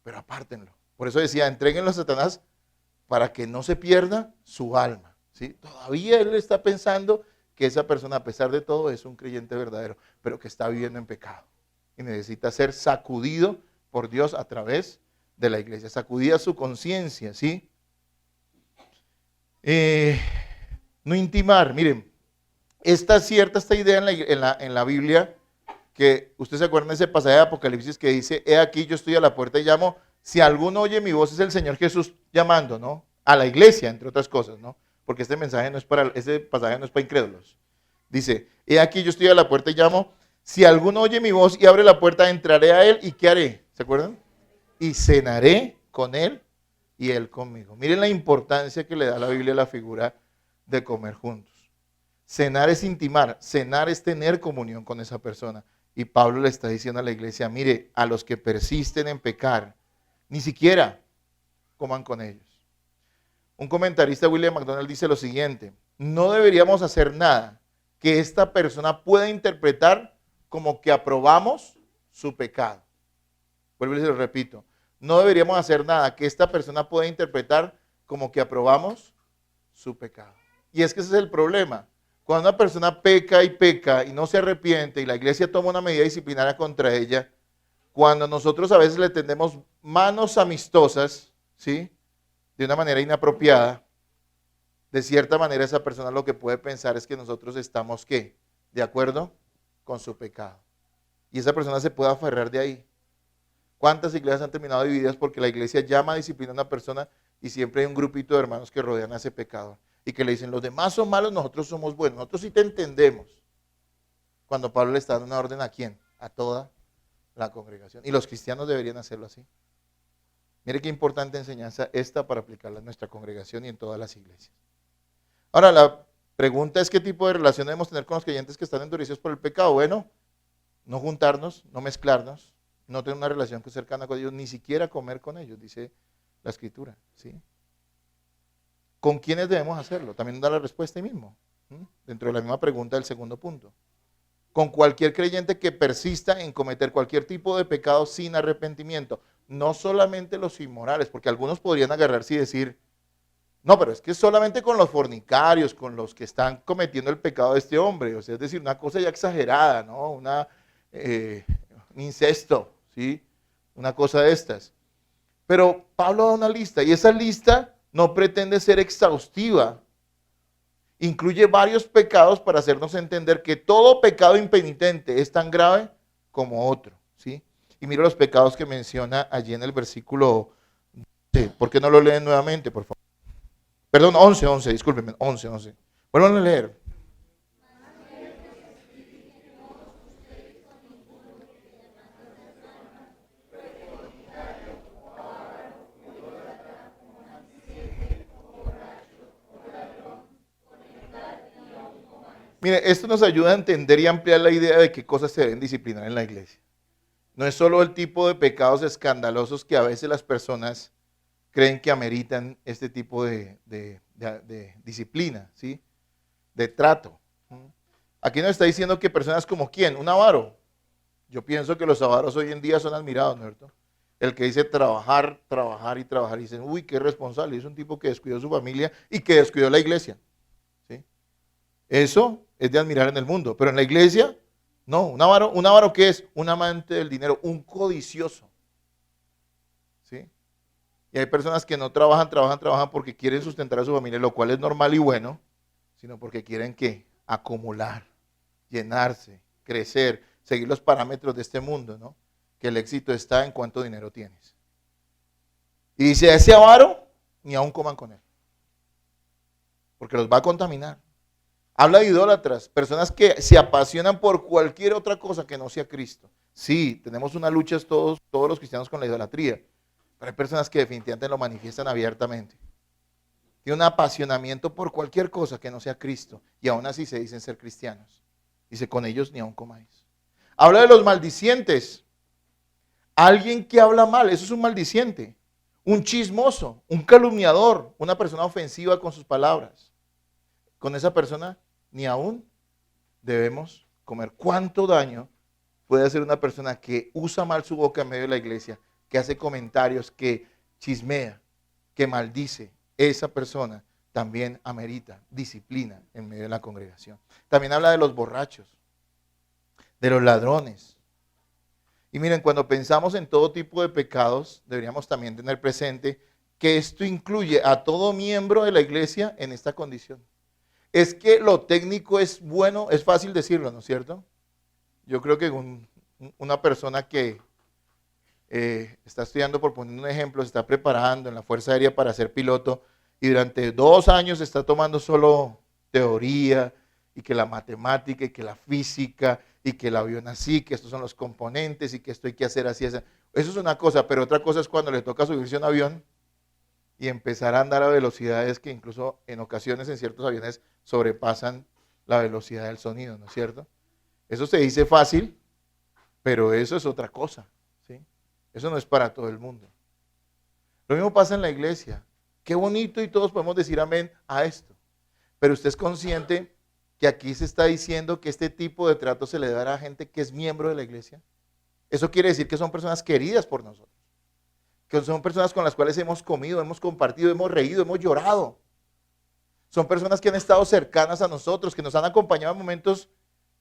S1: pero apártenlo. Por eso decía, entréguenlo a Satanás para que no se pierda su alma. ¿Sí? Todavía él está pensando que esa persona, a pesar de todo, es un creyente verdadero, pero que está viviendo en pecado. Y necesita ser sacudido por Dios a través de la iglesia. Sacudida su conciencia, ¿sí? No intimar. Miren, esta idea en la Biblia, que usted se acuerda de ese pasaje de Apocalipsis que dice, he aquí yo estoy a la puerta y llamo, si alguno oye mi voz es el Señor Jesús llamando, ¿no? A la iglesia, entre otras cosas, ¿no? Porque ese pasaje no es para incrédulos. Dice, he aquí yo estoy a la puerta y llamo, si alguno oye mi voz y abre la puerta, entraré a él y ¿qué haré? ¿Se acuerdan? Y cenaré con él y él conmigo. Miren la importancia que le da la Biblia a la figura de comer juntos. Cenar es intimar, cenar es tener comunión con esa persona. Y Pablo le está diciendo a la iglesia, mire, a los que persisten en pecar, ni siquiera coman con ellos. Un comentarista, William MacDonald, dice lo siguiente, no deberíamos hacer nada que esta persona pueda interpretar como que aprobamos su pecado. Vuelvo y se lo repito, no deberíamos hacer nada que esta persona pueda interpretar como que aprobamos su pecado. Y es que ese es el problema. Cuando una persona peca y no se arrepiente y la iglesia toma una medida disciplinaria contra ella, cuando nosotros a veces le tendemos manos amistosas, ¿sí? De una manera inapropiada, de cierta manera esa persona lo que puede pensar es que nosotros estamos, ¿qué? De acuerdo con su pecado. Y esa persona se puede aferrar de ahí. ¿Cuántas iglesias han terminado divididas porque la iglesia llama a disciplinar a una persona y siempre hay un grupito de hermanos que rodean a ese pecador y que le dicen, los demás son malos, nosotros somos buenos, nosotros sí te entendemos? Cuando Pablo le está dando una orden, ¿a quién? A toda la congregación. Y los cristianos deberían hacerlo así. Mire qué importante enseñanza esta para aplicarla en nuestra congregación y en todas las iglesias. Ahora, la pregunta es, ¿qué tipo de relación debemos tener con los creyentes que están endurecidos por el pecado? Bueno, no juntarnos, no mezclarnos, no tener una relación cercana con ellos, ni siquiera comer con ellos, dice la Escritura, ¿sí? ¿Con quiénes debemos hacerlo? También da la respuesta ahí mismo, dentro de la misma pregunta del segundo punto. Con cualquier creyente que persista en cometer cualquier tipo de pecado sin arrepentimiento, no solamente los inmorales, porque algunos podrían agarrarse y decir, no, pero es que solamente con los fornicarios, con los que están cometiendo el pecado de este hombre, o sea, es decir, una cosa ya exagerada, ¿no? Un incesto, ¿sí? Una cosa de estas. Pero Pablo da una lista y esa lista no pretende ser exhaustiva. Incluye varios pecados para hacernos entender que todo pecado impenitente es tan grave como otro, ¿sí? Y mira los pecados que menciona allí en el versículo 12. ¿Por qué no lo leen nuevamente, por favor? Perdón, 11, discúlpenme, 11. Vuelvan a leer. Mire, esto nos ayuda a entender y ampliar la idea de qué cosas se deben disciplinar en la iglesia. No es solo el tipo de pecados escandalosos que a veces las personas creen que ameritan este tipo de disciplina, ¿sí? De trato. Aquí nos está diciendo que personas como ¿quién? Un avaro. Yo pienso que los avaros hoy en día son admirados, ¿no es cierto? El que dice trabajar, trabajar y trabajar. Y dicen, uy, qué responsable. Es un tipo que descuidó su familia y que descuidó la iglesia. ¿Sí? Eso es de admirar en el mundo. Pero en la iglesia, no. Un avaro ¿qué es? Un amante del dinero, un codicioso. ¿Sí? Y hay personas que no trabajan porque quieren sustentar a su familia, lo cual es normal y bueno, sino porque quieren ¿qué? Acumular, llenarse, crecer, seguir los parámetros de este mundo, ¿no? Que el éxito está en cuánto dinero tienes. Y dice, a ese avaro, ni aún coman con él, porque los va a contaminar. Habla de idólatras, personas que se apasionan por cualquier otra cosa que no sea Cristo. Sí, tenemos una lucha todos los cristianos con la idolatría, pero hay personas que definitivamente lo manifiestan abiertamente. Tiene un apasionamiento por cualquier cosa que no sea Cristo. Y aún así se dicen ser cristianos. Dice, con ellos ni aun comáis. Habla de los maldicientes. Alguien que habla mal, eso es un maldiciente. Un chismoso, un calumniador, una persona ofensiva con sus palabras. Con esa persona ni aún debemos comer. ¿Cuánto daño puede hacer una persona que usa mal su boca en medio de la iglesia, que hace comentarios, que chismea, que maldice? Esa persona también amerita disciplina en medio de la congregación. También habla de los borrachos, de los ladrones. Y miren, cuando pensamos en todo tipo de pecados, deberíamos también tener presente que esto incluye a todo miembro de la iglesia en esta condición. Es que lo técnico es bueno, es fácil decirlo, ¿no es cierto? Yo creo que una persona que está estudiando, por poner un ejemplo, se está preparando en la Fuerza Aérea para ser piloto y durante 2 años está tomando solo teoría y que la matemática y que la física y que el avión así, que estos son los componentes y que esto hay que hacer así. Eso es una cosa, pero otra cosa es cuando le toca subirse a un avión y empezar a andar a velocidades que incluso en ocasiones en ciertos aviones sobrepasan la velocidad del sonido, ¿no es cierto? Eso se dice fácil, pero eso es otra cosa, ¿sí? Eso no es para todo el mundo. Lo mismo pasa en la iglesia. Qué bonito y todos podemos decir amén a esto. Pero usted es consciente que aquí se está diciendo que este tipo de trato se le dará a gente que es miembro de la iglesia. Eso quiere decir que son personas queridas por nosotros. Que son personas con las cuales hemos comido, hemos compartido, hemos reído, hemos llorado. Son personas que han estado cercanas a nosotros, que nos han acompañado en momentos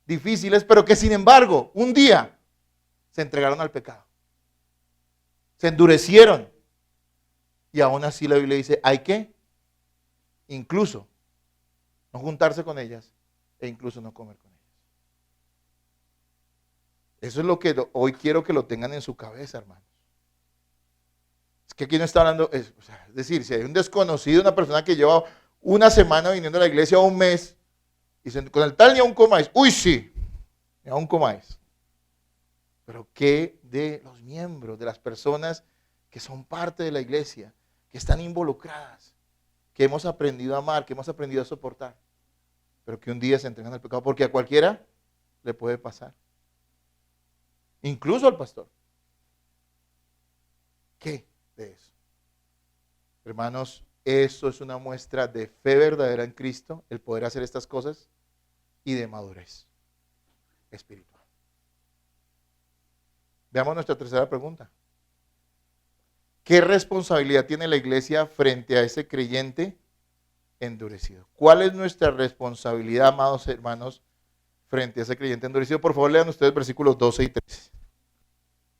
S1: difíciles, pero que sin embargo, un día se entregaron al pecado. Se endurecieron. Y aún así la Biblia dice, hay que incluso no juntarse con ellas e incluso no comer con ellas. Eso es lo que hoy quiero que lo tengan en su cabeza, hermanos. Es que aquí no está hablando, es decir, si hay un desconocido, una persona que lleva una semana viniendo a la iglesia o un mes, y con el tal ni aún comáis, uy sí, ni aún comáis. Pero ¿qué de los miembros, de las personas que son parte de la iglesia, que están involucradas, que hemos aprendido a amar, que hemos aprendido a soportar, pero que un día se entregan al pecado? Porque a cualquiera le puede pasar, incluso al pastor. ¿Qué de eso? Hermanos, eso es una muestra de fe verdadera en Cristo, el poder hacer estas cosas, y de madurez espiritual. Veamos nuestra tercera pregunta. ¿Qué responsabilidad tiene la iglesia frente a ese creyente endurecido? ¿Cuál es nuestra responsabilidad, amados hermanos, frente a ese creyente endurecido? Por favor, lean ustedes versículos 12 y 13.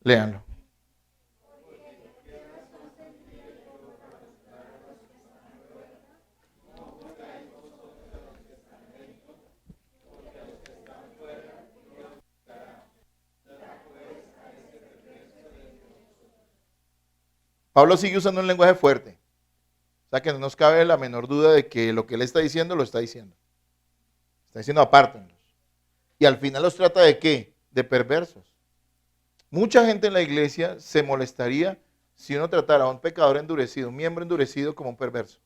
S1: Léanlo. Pablo sigue usando un lenguaje fuerte. O sea que no nos cabe la menor duda de que lo que él está diciendo, lo está diciendo. Está diciendo apártenlos. Y al final los trata de ¿qué? De perversos. Mucha gente en la iglesia se molestaría si uno tratara a un pecador endurecido, un miembro endurecido, como un perverso.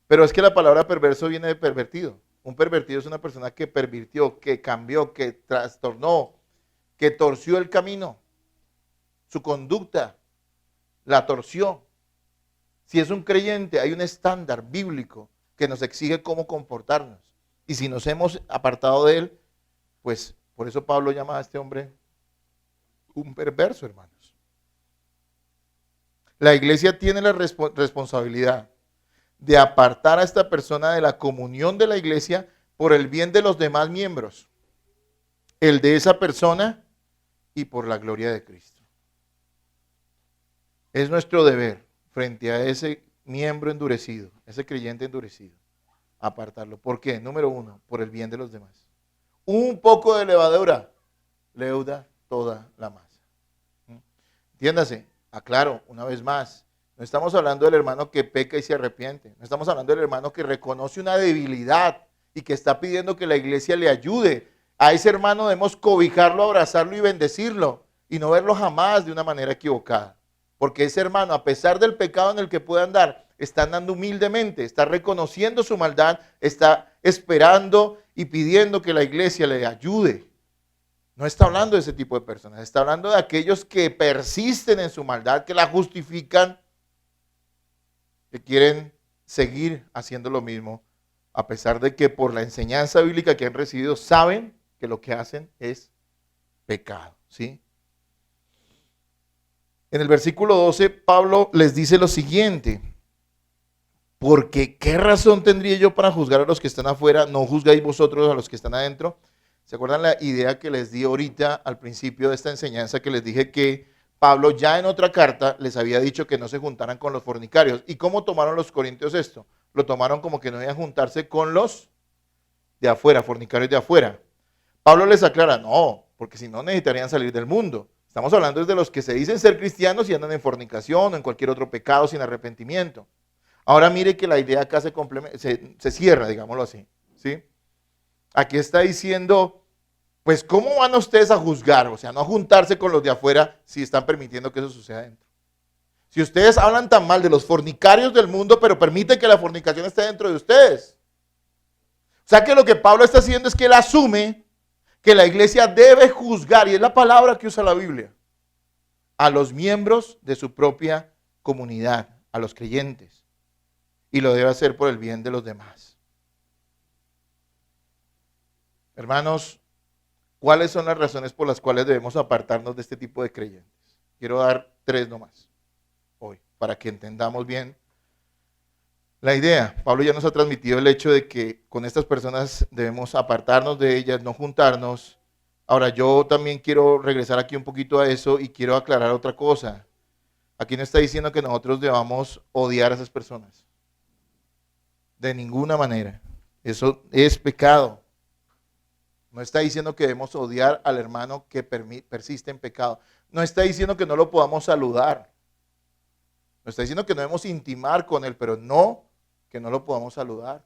S1: Pero es que la palabra perverso viene de pervertido. Un pervertido es una persona que pervirtió, que cambió, que trastornó, que torció el camino, su conducta. La torció. Si es un creyente, hay un estándar bíblico que nos exige cómo comportarnos. Y si nos hemos apartado de él, pues por eso Pablo llama a este hombre un perverso, hermanos. La iglesia tiene la responsabilidad de apartar a esta persona de la comunión de la iglesia por el bien de los demás miembros, el de esa persona y por la gloria de Cristo. Es nuestro deber frente a ese miembro endurecido, ese creyente endurecido, apartarlo. ¿Por qué? Número 1, por el bien de los demás. Un poco de levadura leuda toda la masa. Entiéndase, aclaro una vez más, no estamos hablando del hermano que peca y se arrepiente, no estamos hablando del hermano que reconoce una debilidad y que está pidiendo que la iglesia le ayude. A ese hermano debemos cobijarlo, abrazarlo y bendecirlo y no verlo jamás de una manera equivocada. Porque ese hermano, a pesar del pecado en el que pueda andar, está andando humildemente, está reconociendo su maldad, está esperando y pidiendo que la iglesia le ayude. No está hablando de ese tipo de personas, está hablando de aquellos que persisten en su maldad, que la justifican, que quieren seguir haciendo lo mismo, a pesar de que por la enseñanza bíblica que han recibido saben que lo que hacen es pecado, ¿sí? En el versículo 12, Pablo les dice lo siguiente: porque ¿qué razón tendría yo para juzgar a los que están afuera? ¿No juzgáis vosotros a los que están adentro? ¿Se acuerdan la idea que les di ahorita al principio de esta enseñanza, que les dije que Pablo ya en otra carta les había dicho que no se juntaran con los fornicarios? ¿Y cómo tomaron los corintios esto? Lo tomaron como que no iban a juntarse con los de afuera, fornicarios de afuera. Pablo les aclara, no, porque si no necesitarían salir del mundo. Estamos hablando de los que se dicen ser cristianos y andan en fornicación o en cualquier otro pecado sin arrepentimiento. Ahora mire que la idea acá se cierra, digámoslo así, ¿sí? Aquí está diciendo, pues ¿cómo van ustedes a juzgar? O sea, no a juntarse con los de afuera si están permitiendo que eso suceda adentro. Si ustedes hablan tan mal de los fornicarios del mundo, pero permiten que la fornicación esté dentro de ustedes. O sea que lo que Pablo está haciendo es que él asume que la iglesia debe juzgar, y es la palabra que usa la Biblia, a los miembros de su propia comunidad, a los creyentes, y lo debe hacer por el bien de los demás. Hermanos, ¿cuáles son las razones por las cuales debemos apartarnos de este tipo de creyentes? Quiero dar 3 nomás hoy, para que entendamos bien la idea. Pablo ya nos ha transmitido el hecho de que con estas personas debemos apartarnos de ellas, no juntarnos. Ahora yo también quiero regresar aquí un poquito a eso y quiero aclarar otra cosa. Aquí no está diciendo que nosotros debamos odiar a esas personas. De ninguna manera. Eso es pecado. No está diciendo que debemos odiar al hermano que persiste en pecado. No está diciendo que no lo podamos saludar. No está diciendo que no debemos intimar con él, pero no que no lo podamos saludar.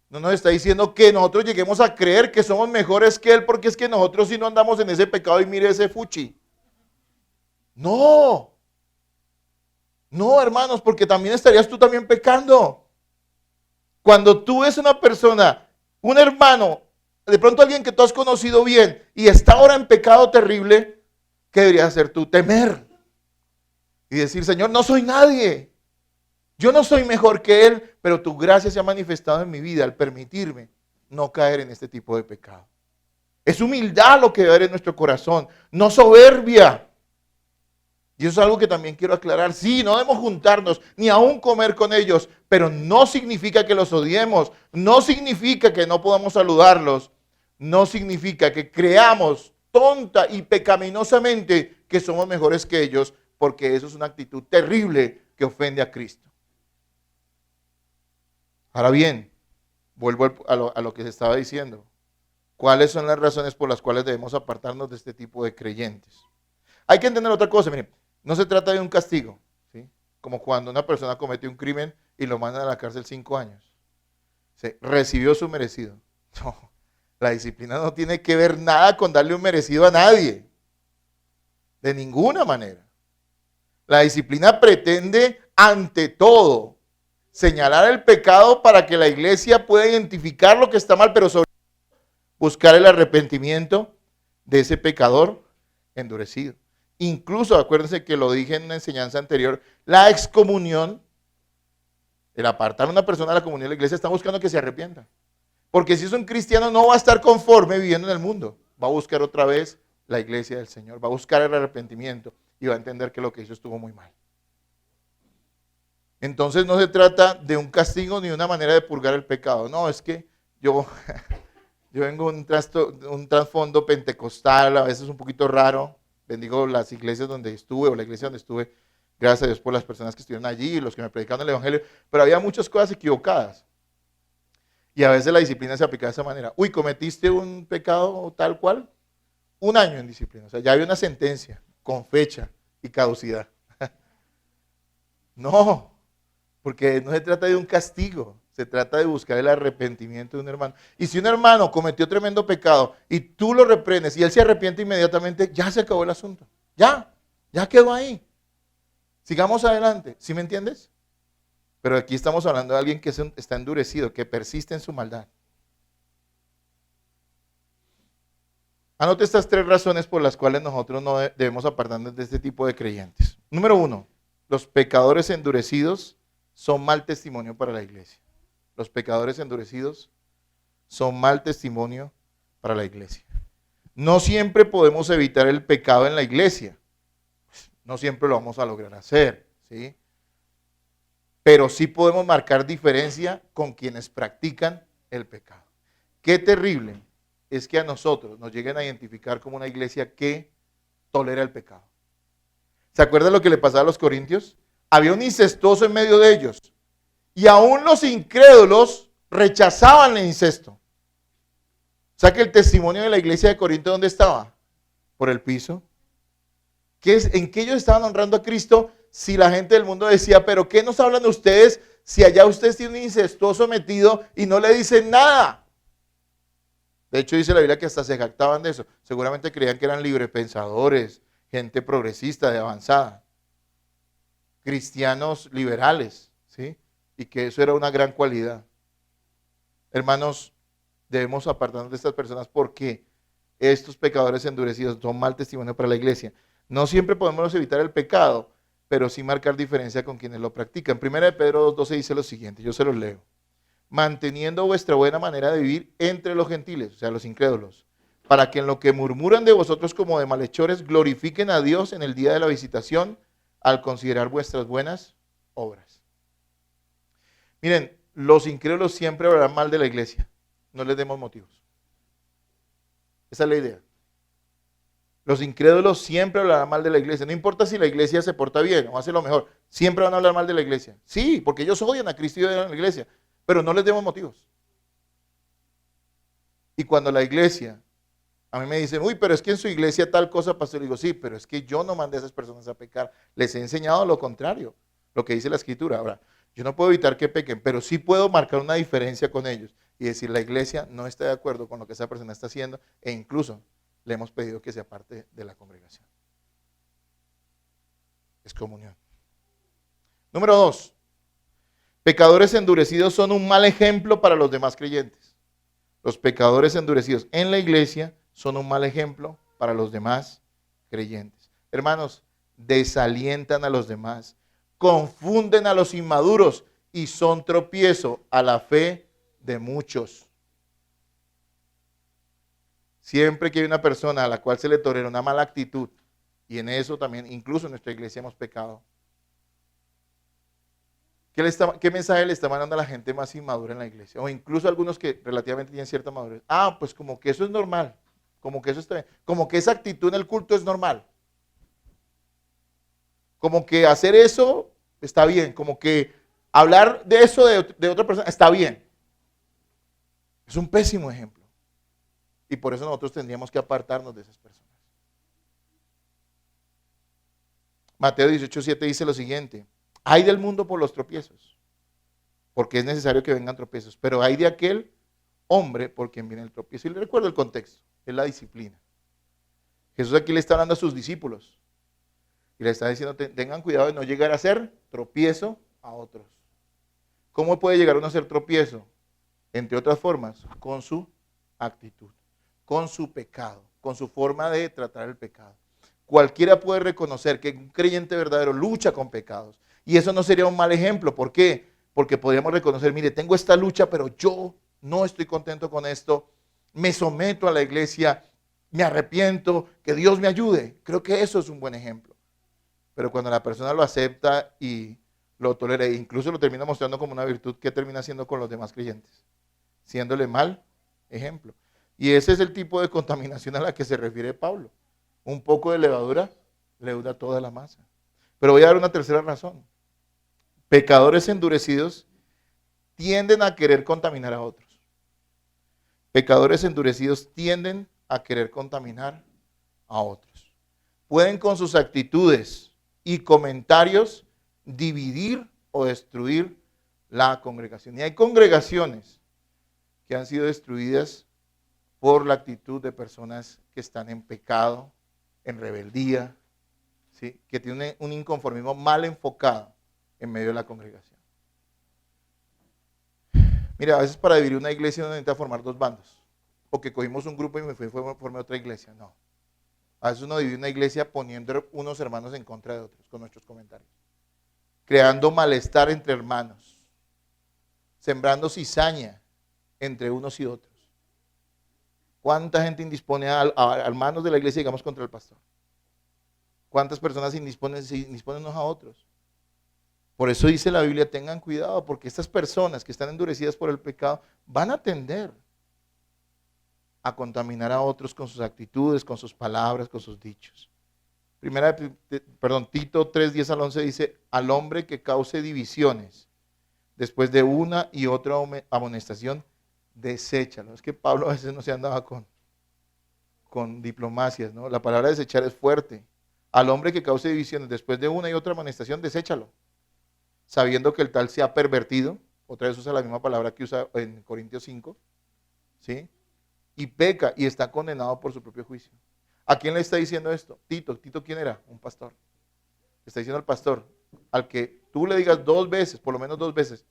S1: No nos está diciendo que nosotros lleguemos a creer que somos mejores que él, porque es que nosotros sí no andamos en ese pecado y mire ese fuchi. No. No, hermanos, porque también estarías tú también pecando. Cuando tú ves una persona, un hermano, de pronto alguien que tú has conocido bien y está ahora en pecado terrible, ¿qué deberías hacer tú? Temer. Y decir, Señor, no soy nadie. Yo no soy mejor que él, pero tu gracia se ha manifestado en mi vida al permitirme no caer en este tipo de pecado. Es humildad lo que debe haber en nuestro corazón, no soberbia. Y eso es algo que también quiero aclarar. Sí, no debemos juntarnos, ni aún comer con ellos, pero no significa que los odiemos, no significa que no podamos saludarlos, no significa que creamos tonta y pecaminosamente que somos mejores que ellos, porque eso es una actitud terrible que ofende a Cristo. Ahora bien, vuelvo a lo que se estaba diciendo. ¿Cuáles son las razones por las cuales debemos apartarnos de este tipo de creyentes? Hay que entender otra cosa, miren, no se trata de un castigo, ¿sí? Como cuando una persona comete un crimen y lo mandan a la cárcel 5 años. Se recibió su merecido. No, la disciplina no tiene que ver nada con darle un merecido a nadie. De ninguna manera. La disciplina pretende, ante todo, señalar el pecado para que la iglesia pueda identificar lo que está mal, pero sobre todo buscar el arrepentimiento de ese pecador endurecido. Incluso, acuérdense que lo dije en una enseñanza anterior, la excomunión, el apartar a una persona de la comunión de la iglesia, está buscando que se arrepienta. Porque si es un cristiano no va a estar conforme viviendo en el mundo, va a buscar otra vez la iglesia del Señor, va a buscar el arrepentimiento y va a entender que lo que hizo estuvo muy mal. Entonces no se trata de un castigo ni una manera de purgar el pecado. No, es que yo vengo de un trasfondo pentecostal, a veces un poquito raro. Bendigo las iglesias donde estuve o la iglesia donde estuve. Gracias a Dios por las personas que estuvieron allí y los que me predicaron el evangelio. Pero había muchas cosas equivocadas. Y a veces la disciplina se aplica de esa manera. Uy, ¿cometiste un pecado tal cual? 1 año en disciplina. O sea, ya había una sentencia con fecha y caducidad. No. Porque no se trata de un castigo, se trata de buscar el arrepentimiento de un hermano. Y si un hermano cometió tremendo pecado y tú lo reprendes y él se arrepiente inmediatamente, ya se acabó el asunto. Ya quedó ahí. Sigamos adelante, ¿sí me entiendes? Pero aquí estamos hablando de alguien que está endurecido, que persiste en su maldad. Anote estas 3 razones por las cuales nosotros no debemos apartarnos de este tipo de creyentes. Número 1, los pecadores endurecidos son mal testimonio para la iglesia. Los pecadores endurecidos son mal testimonio para la iglesia. No siempre podemos evitar el pecado en la iglesia. No siempre lo vamos a lograr hacer, ¿sí? Pero sí podemos marcar diferencia con quienes practican el pecado. Qué terrible es que a nosotros nos lleguen a identificar como una iglesia que tolera el pecado. ¿Se acuerdan lo que le pasaba a los corintios? Había un incestuoso en medio de ellos y aún los incrédulos rechazaban el incesto. O sea que el testimonio de la iglesia de Corinto, ¿dónde estaba? Por el piso. ¿En qué ellos estaban honrando a Cristo si la gente del mundo decía, pero qué nos hablan ustedes si allá ustedes tienen un incestuoso metido y no le dicen nada? De hecho dice la Biblia que hasta se jactaban de eso. Seguramente creían que eran librepensadores, gente progresista, de avanzada, cristianos liberales, ¿sí? Y que eso era una gran cualidad. Hermanos, debemos apartarnos de estas personas porque estos pecadores endurecidos son mal testimonio para la iglesia. No siempre podemos evitar el pecado, pero sí marcar diferencia con quienes lo practican. Primera de Pedro 2:12 dice lo siguiente, yo se los leo. Manteniendo vuestra buena manera de vivir entre los gentiles, o sea, los incrédulos, para que en lo que murmuran de vosotros como de malhechores, glorifiquen a Dios en el día de la visitación, al considerar vuestras buenas obras. Miren, los incrédulos siempre hablarán mal de la iglesia, no les demos motivos. Esa es la idea. Los incrédulos siempre hablarán mal de la iglesia, no importa si la iglesia se porta bien o hace lo mejor, siempre van a hablar mal de la iglesia. Sí, porque ellos odian a Cristo y odian a la iglesia, pero no les demos motivos. Y cuando la iglesia, a mí me dicen, uy, pero es que en su iglesia tal cosa pasó, le digo, sí, pero es que yo no mandé a esas personas a pecar, les he enseñado lo contrario, lo que dice la escritura. Ahora, yo no puedo evitar que pequen, pero sí puedo marcar una diferencia con ellos y decir, la iglesia no está de acuerdo con lo que esa persona está haciendo e incluso le hemos pedido que sea parte de la congregación. Es comunión. Número 2. Pecadores endurecidos son un mal ejemplo para los demás creyentes. Los pecadores endurecidos en la iglesia son un mal ejemplo para los demás creyentes. Hermanos, desalientan a los demás, confunden a los inmaduros y son tropiezo a la fe de muchos. Siempre que hay una persona a la cual se le tolera una mala actitud, y en eso también, incluso en nuestra iglesia hemos pecado, ¿qué mensaje le está mandando a la gente más inmadura en la iglesia? O incluso algunos que relativamente tienen cierta madurez. Ah, pues como que eso es normal, como que eso está bien, como que esa actitud en el culto es normal. Como que hacer eso está bien, como que hablar de eso de otra persona está bien. Es un pésimo ejemplo. Y por eso nosotros tendríamos que apartarnos de esas personas. Mateo 18:7 dice lo siguiente. Hay del mundo por los tropiezos, porque es necesario que vengan tropiezos, pero hay de aquel hombre por quien viene el tropiezo. Y le recuerdo el contexto, es la disciplina. Jesús aquí le está hablando a sus discípulos y le está diciendo, tengan cuidado de no llegar a ser tropiezo a otros. ¿Cómo puede llegar uno a ser tropiezo? Entre otras formas, con su actitud, con su pecado, con su forma de tratar el pecado. Cualquiera puede reconocer que un creyente verdadero lucha con pecados. Y eso no sería un mal ejemplo. ¿Por qué? Porque podríamos reconocer, mire, tengo esta lucha, pero yo no estoy contento con esto. Me someto a la iglesia, me arrepiento, que Dios me ayude. Creo que eso es un buen ejemplo. Pero cuando la persona lo acepta y lo tolera, e incluso lo termina mostrando como una virtud, ¿qué termina haciendo con los demás creyentes? Siéndole mal ejemplo. Y ese es el tipo de contaminación a la que se refiere Pablo. Un poco de levadura leuda toda la masa. Pero voy a dar una tercera razón. Pecadores endurecidos tienden a querer contaminar a otros. Pecadores endurecidos tienden a querer contaminar a otros. Pueden con sus actitudes y comentarios dividir o destruir la congregación. Y hay congregaciones que han sido destruidas por la actitud de personas que están en pecado, en rebeldía, ¿sí? Que tienen un inconformismo mal enfocado en medio de la congregación. Mira, a veces para dividir una iglesia no necesita formar dos bandos. O que cogimos un grupo y me formé otra iglesia. No. A veces uno divide una iglesia poniendo unos hermanos en contra de otros con nuestros comentarios. Creando malestar entre hermanos. Sembrando cizaña entre unos y otros. ¿Cuánta gente indispone a hermanos de la iglesia, digamos, contra el pastor? ¿Cuántas personas se indisponen unos a otros? Por eso dice la Biblia, tengan cuidado, porque estas personas que están endurecidas por el pecado van a tender a contaminar a otros con sus actitudes, con sus palabras, con sus dichos. Tito 3, 10 al 11 dice, al hombre que cause divisiones, después de una y otra amonestación, deséchalo. Es que Pablo a veces no se andaba con diplomacias, ¿no? La palabra desechar es fuerte. Al hombre que cause divisiones, después de una y otra amonestación, deséchalo. Sabiendo que el tal se ha pervertido, otra vez usa la misma palabra que usa en Corintios 5, ¿sí? Y peca y está condenado por su propio juicio. ¿A quién le está diciendo esto? Tito. ¿Tito quién era? Un pastor. Le está diciendo al pastor, al que tú le digas 2 veces, por lo menos 2 veces,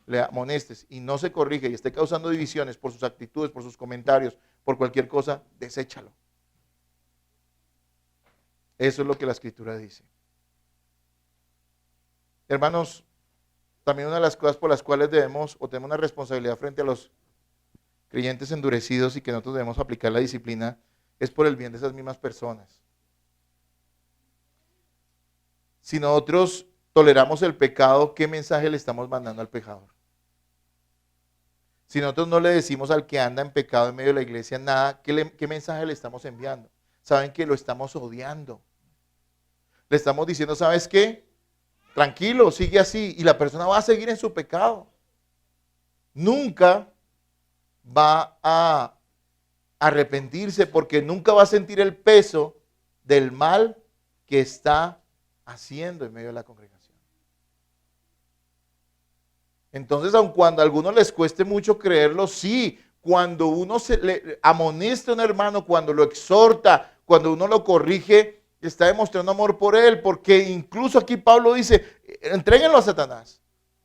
S1: le amonestes y no se corrige y esté causando divisiones por sus actitudes, por sus comentarios, por cualquier cosa, deséchalo. Eso es lo que la Escritura dice. Hermanos, también una de las cosas por las cuales tenemos una responsabilidad frente a los creyentes endurecidos y que nosotros debemos aplicar la disciplina es por el bien de esas mismas personas. Si nosotros toleramos el pecado, ¿qué mensaje le estamos mandando al pecador? Si nosotros no le decimos al que anda en pecado en medio de la iglesia nada, ¿qué mensaje le estamos enviando? Saben que lo estamos odiando. Le estamos diciendo, ¿sabes qué? Tranquilo, sigue así. Y la persona va a seguir en su pecado. Nunca va a arrepentirse porque nunca va a sentir el peso del mal que está haciendo en medio de la congregación. Entonces, aun cuando a algunos les cueste mucho creerlo, sí, cuando uno le amonesta a un hermano, cuando lo exhorta, cuando uno lo corrige, está demostrando amor por él, porque incluso aquí Pablo dice, entréguenlo a Satanás,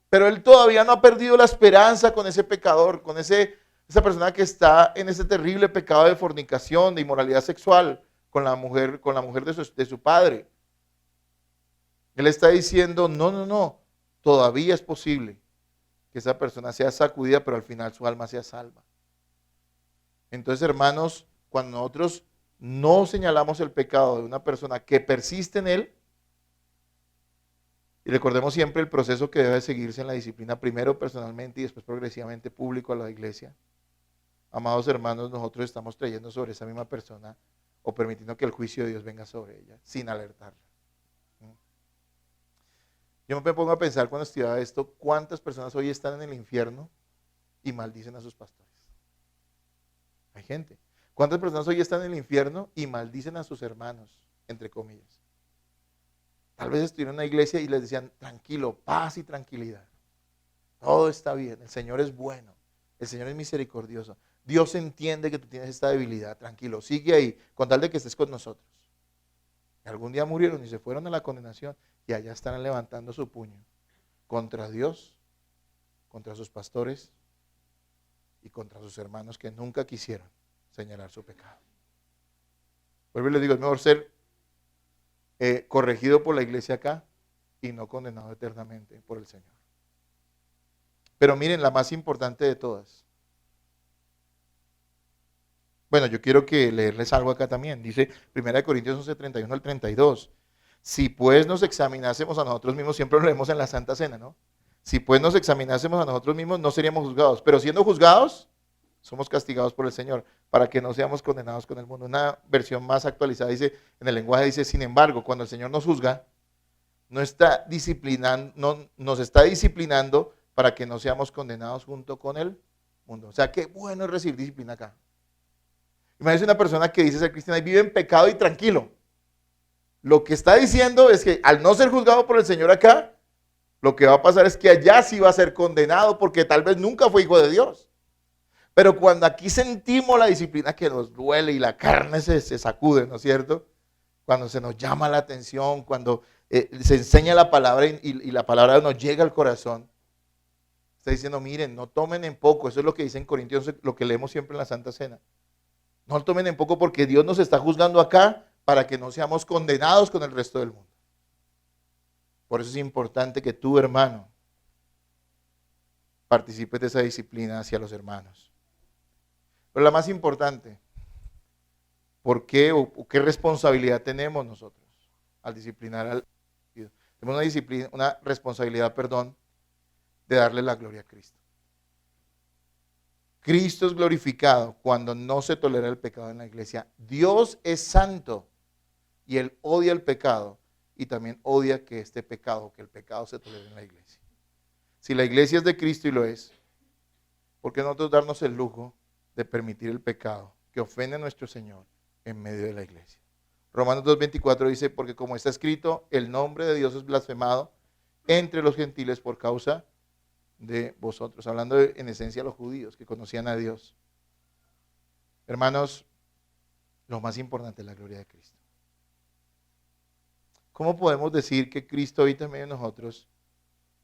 S1: pero él todavía no ha perdido la esperanza con ese pecador, con esa persona que está en ese terrible pecado de fornicación, de inmoralidad sexual con la mujer de su padre. Él está diciendo, no, todavía es posible que esa persona sea sacudida, pero al final su alma sea salva. Entonces, hermanos, cuando nosotros no señalamos el pecado de una persona que persiste en él, y recordemos siempre el proceso que debe seguirse en la disciplina, primero personalmente y después progresivamente público a la iglesia. Amados hermanos, nosotros estamos trayendo sobre esa misma persona o permitiendo que el juicio de Dios venga sobre ella, sin alertarla. Yo me pongo a pensar cuando estudiaba esto, cuántas personas hoy están en el infierno y maldicen a sus pastores. Hay gente. ¿Cuántas personas hoy están en el infierno y maldicen a sus hermanos, entre comillas? Tal vez estuvieron en una iglesia y les decían, tranquilo, paz y tranquilidad. Todo está bien, el Señor es bueno, el Señor es misericordioso. Dios entiende que tú tienes esta debilidad, tranquilo, sigue ahí, con tal de que estés con nosotros. Y algún día murieron y se fueron a la condenación y allá están levantando su puño contra Dios, contra sus pastores y contra sus hermanos que nunca quisieron señalar su pecado. Vuelvo y les digo, es mejor ser corregido por la iglesia acá y no condenado eternamente por el Señor. Pero miren, la más importante de todas. Bueno, yo quiero leerles algo acá también. Dice 1 Corintios 11, 31 al 32. Si pues nos examinásemos a nosotros mismos, siempre lo leemos en la Santa Cena, ¿no? Si pues nos examinásemos a nosotros mismos, no seríamos juzgados. Pero siendo juzgados, somos castigados por el Señor, para que no seamos condenados con el mundo. Una versión más actualizada dice, en el lenguaje dice, sin embargo, cuando el Señor nos juzga, nos está disciplinando para que no seamos condenados junto con el mundo. O sea, qué bueno es recibir disciplina acá. Imagínese una persona que dice ser cristiana y vive en pecado y tranquilo. Lo que está diciendo es que al no ser juzgado por el Señor acá, lo que va a pasar es que allá sí va a ser condenado porque tal vez nunca fue hijo de Dios. Pero cuando aquí sentimos la disciplina que nos duele y la carne se sacude, ¿no es cierto? Cuando se nos llama la atención, cuando se enseña la palabra y la palabra nos llega al corazón, Está diciendo, miren, no tomen en poco. Eso es lo que dice en Corintios, lo que leemos siempre en la Santa Cena. No tomen en poco porque Dios nos está juzgando acá para que no seamos condenados con el resto del mundo. Por eso es importante que tú, hermano, participes de esa disciplina hacia los hermanos. Pero la más importante, ¿por qué o qué responsabilidad tenemos nosotros al disciplinar al individuo? Tenemos una responsabilidad, de darle la gloria a Cristo. Cristo es glorificado cuando no se tolera el pecado en la iglesia. Dios es santo y Él odia el pecado y también odia que el pecado se tolere en la iglesia. Si la iglesia es de Cristo y lo es, ¿por qué nosotros darnos el lujo de permitir el pecado que ofende a nuestro Señor en medio de la iglesia? Romanos 2:24 dice, porque como está escrito, el nombre de Dios es blasfemado entre los gentiles por causa de vosotros, hablando en esencia de los judíos que conocían a Dios. Hermanos, lo más importante es la gloria de Cristo. ¿Cómo podemos decir que Cristo habita en medio de nosotros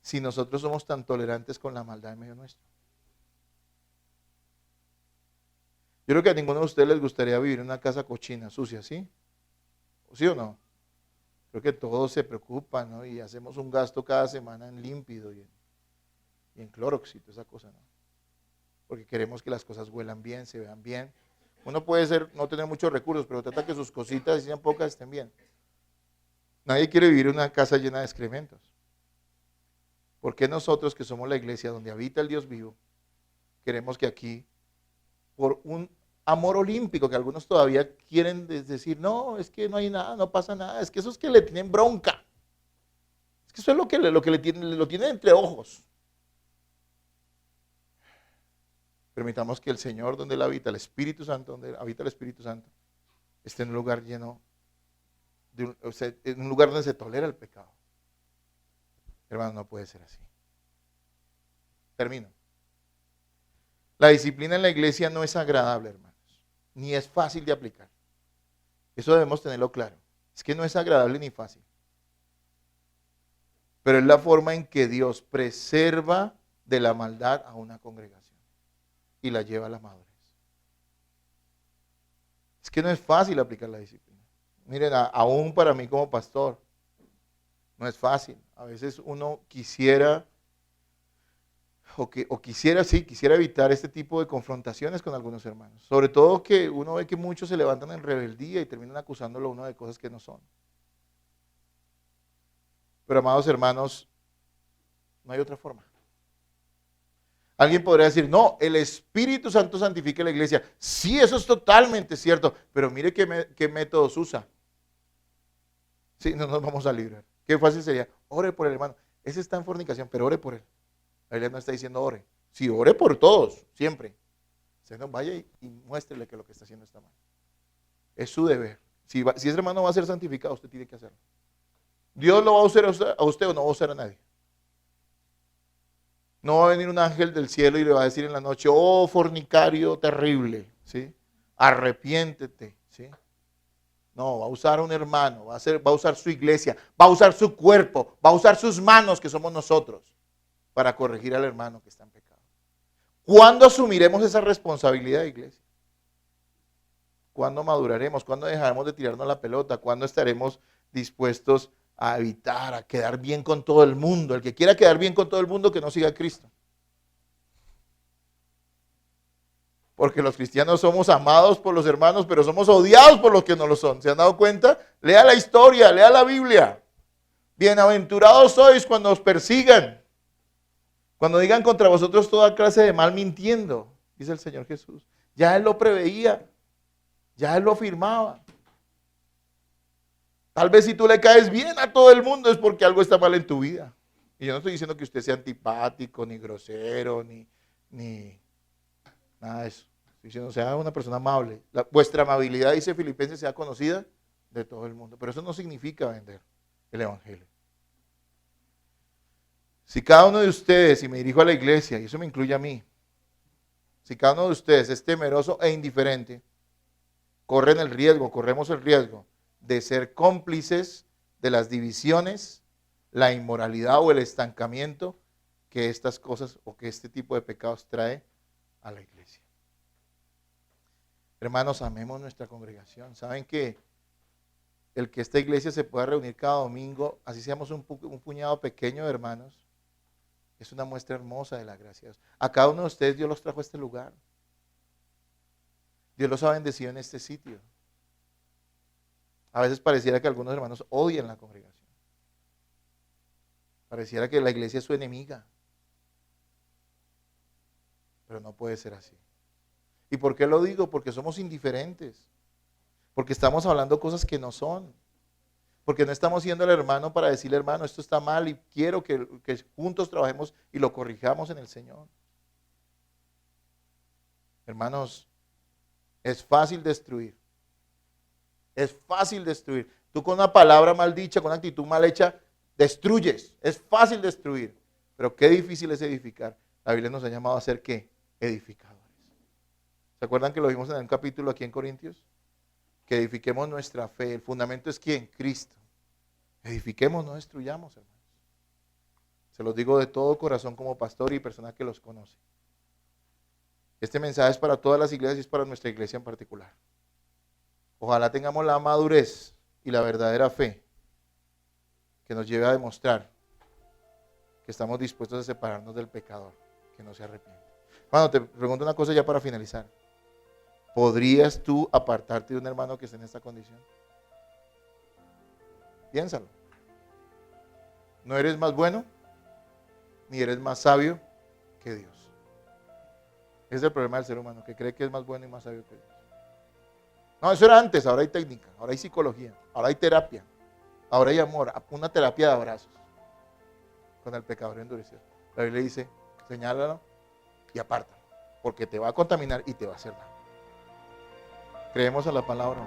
S1: si nosotros somos tan tolerantes con la maldad en medio nuestro? Yo creo que a ninguno de ustedes les gustaría vivir en una casa cochina, sucia, ¿sí? ¿Sí o no? Creo que todos se preocupan, ¿no? Y hacemos un gasto cada semana en límpido y en Clorox y toda esa cosa, ¿no? Porque queremos que las cosas huelan bien, se vean bien. Uno puede no tener muchos recursos, pero trata que sus cositas, si sean pocas, estén bien. Nadie quiere vivir en una casa llena de excrementos. ¿Por qué nosotros, que somos la iglesia donde habita el Dios vivo, queremos que aquí, por un amor olímpico, que algunos todavía quieren decir, no, es que no hay nada, no pasa nada, es que eso es que le tienen bronca. Es que eso es lo que lo tienen entre ojos. Permitamos que el Señor, donde Él habita, el Espíritu Santo, donde habita el Espíritu Santo, esté en un lugar lleno, en un lugar donde se tolera el pecado. Hermano, no puede ser así. Termino. La disciplina en la iglesia no es agradable, hermanos, ni es fácil de aplicar. Eso debemos tenerlo claro. Es que no es agradable ni fácil. Pero es la forma en que Dios preserva de la maldad a una congregación y la lleva a la madurez. Es que no es fácil aplicar la disciplina. Miren, aún para mí como pastor, no es fácil. A veces uno quisiera quisiera evitar este tipo de confrontaciones con algunos hermanos. Sobre todo que uno ve que muchos se levantan en rebeldía y terminan acusándolo a uno de cosas que no son. Pero amados hermanos, no hay otra forma. Alguien podría decir, no, el Espíritu Santo santifica la iglesia. Sí, eso es totalmente cierto, pero mire qué métodos usa. Sí, no nos vamos a librar. Qué fácil sería, ore por el hermano. Ese está en fornicación, pero ore por él. La Biblia no está diciendo ore. Sí, ore por todos, siempre. Usted no vaya y muéstrele que lo que está haciendo está mal. Es su deber. Si ese hermano va a ser santificado, usted tiene que hacerlo. Dios lo va a usar a usted o no va a usar a nadie. No va a venir un ángel del cielo y le va a decir en la noche, oh fornicario terrible, ¿sí? Arrepiéntete, ¿sí? No, va a usar a un hermano, va a usar su iglesia, va a usar su cuerpo, va a usar sus manos, que somos nosotros, para corregir al hermano que está en pecado. ¿Cuándo asumiremos esa responsabilidad, iglesia? ¿Cuándo maduraremos? ¿Cuándo dejaremos de tirarnos la pelota? ¿Cuándo estaremos dispuestos a evitar, a quedar bien con todo el mundo? El que quiera quedar bien con todo el mundo, que no siga a Cristo. Porque los cristianos somos amados por los hermanos, pero somos odiados por los que no lo son. ¿Se han dado cuenta? Lea la historia, lea la Biblia. Bienaventurados sois cuando os persigan, cuando digan contra vosotros toda clase de mal mintiendo, dice el Señor Jesús. Ya Él lo preveía, ya Él lo afirmaba. Tal vez si tú le caes bien a todo el mundo es porque algo está mal en tu vida. Y yo no estoy diciendo que usted sea antipático, ni grosero, ni nada de eso. Estoy diciendo, sea una persona amable. Vuestra amabilidad, dice Filipenses, sea conocida de todo el mundo. Pero eso no significa vender el evangelio. Si cada uno de ustedes, y me dirijo a la iglesia, y eso me incluye a mí, si cada uno de ustedes es temeroso e indiferente, corremos el riesgo de ser cómplices de las divisiones, la inmoralidad o el estancamiento que estas cosas o que este tipo de pecados trae a la iglesia. Hermanos, amemos nuestra congregación. ¿Saben que el que esta iglesia se pueda reunir cada domingo, así seamos un puñado pequeño de hermanos, es una muestra hermosa de la gracia de Dios? A cada uno de ustedes Dios los trajo a este lugar. Dios los ha bendecido en este sitio. A veces pareciera que algunos hermanos odian la congregación. Pareciera que la iglesia es su enemiga. Pero no puede ser así. ¿Y por qué lo digo? Porque somos indiferentes. Porque estamos hablando cosas que no son. Porque no estamos yendo al hermano para decirle, hermano, esto está mal y quiero que juntos trabajemos y lo corrijamos en el Señor. Hermanos, es fácil destruir. Es fácil destruir. Tú con una palabra mal dicha, con una actitud mal hecha, destruyes. Es fácil destruir. Pero qué difícil es edificar. La Biblia nos ha llamado a ser ¿qué? Edificadores. ¿Se acuerdan que lo vimos en un capítulo aquí en Corintios? Que edifiquemos nuestra fe. El fundamento es ¿quién? Cristo. Edifiquemos, no destruyamos, hermanos. Se los digo de todo corazón como pastor y persona que los conoce. Este mensaje es para todas las iglesias y es para nuestra iglesia en particular. Ojalá tengamos la madurez y la verdadera fe que nos lleve a demostrar que estamos dispuestos a separarnos del pecador, que no se arrepiente. Hermano, te pregunto una cosa ya para finalizar. ¿Podrías tú apartarte de un hermano que esté en esta condición? Piénsalo. No eres más bueno, ni eres más sabio que Dios. Ese es el problema del ser humano, que cree que es más bueno y más sabio que Dios. No, eso era antes, ahora hay técnica, ahora hay psicología, ahora hay terapia, ahora hay amor, una terapia de abrazos con el pecador endurecido. La Biblia dice, señálalo y apártalo, porque te va a contaminar y te va a hacer daño. Creemos a la palabra.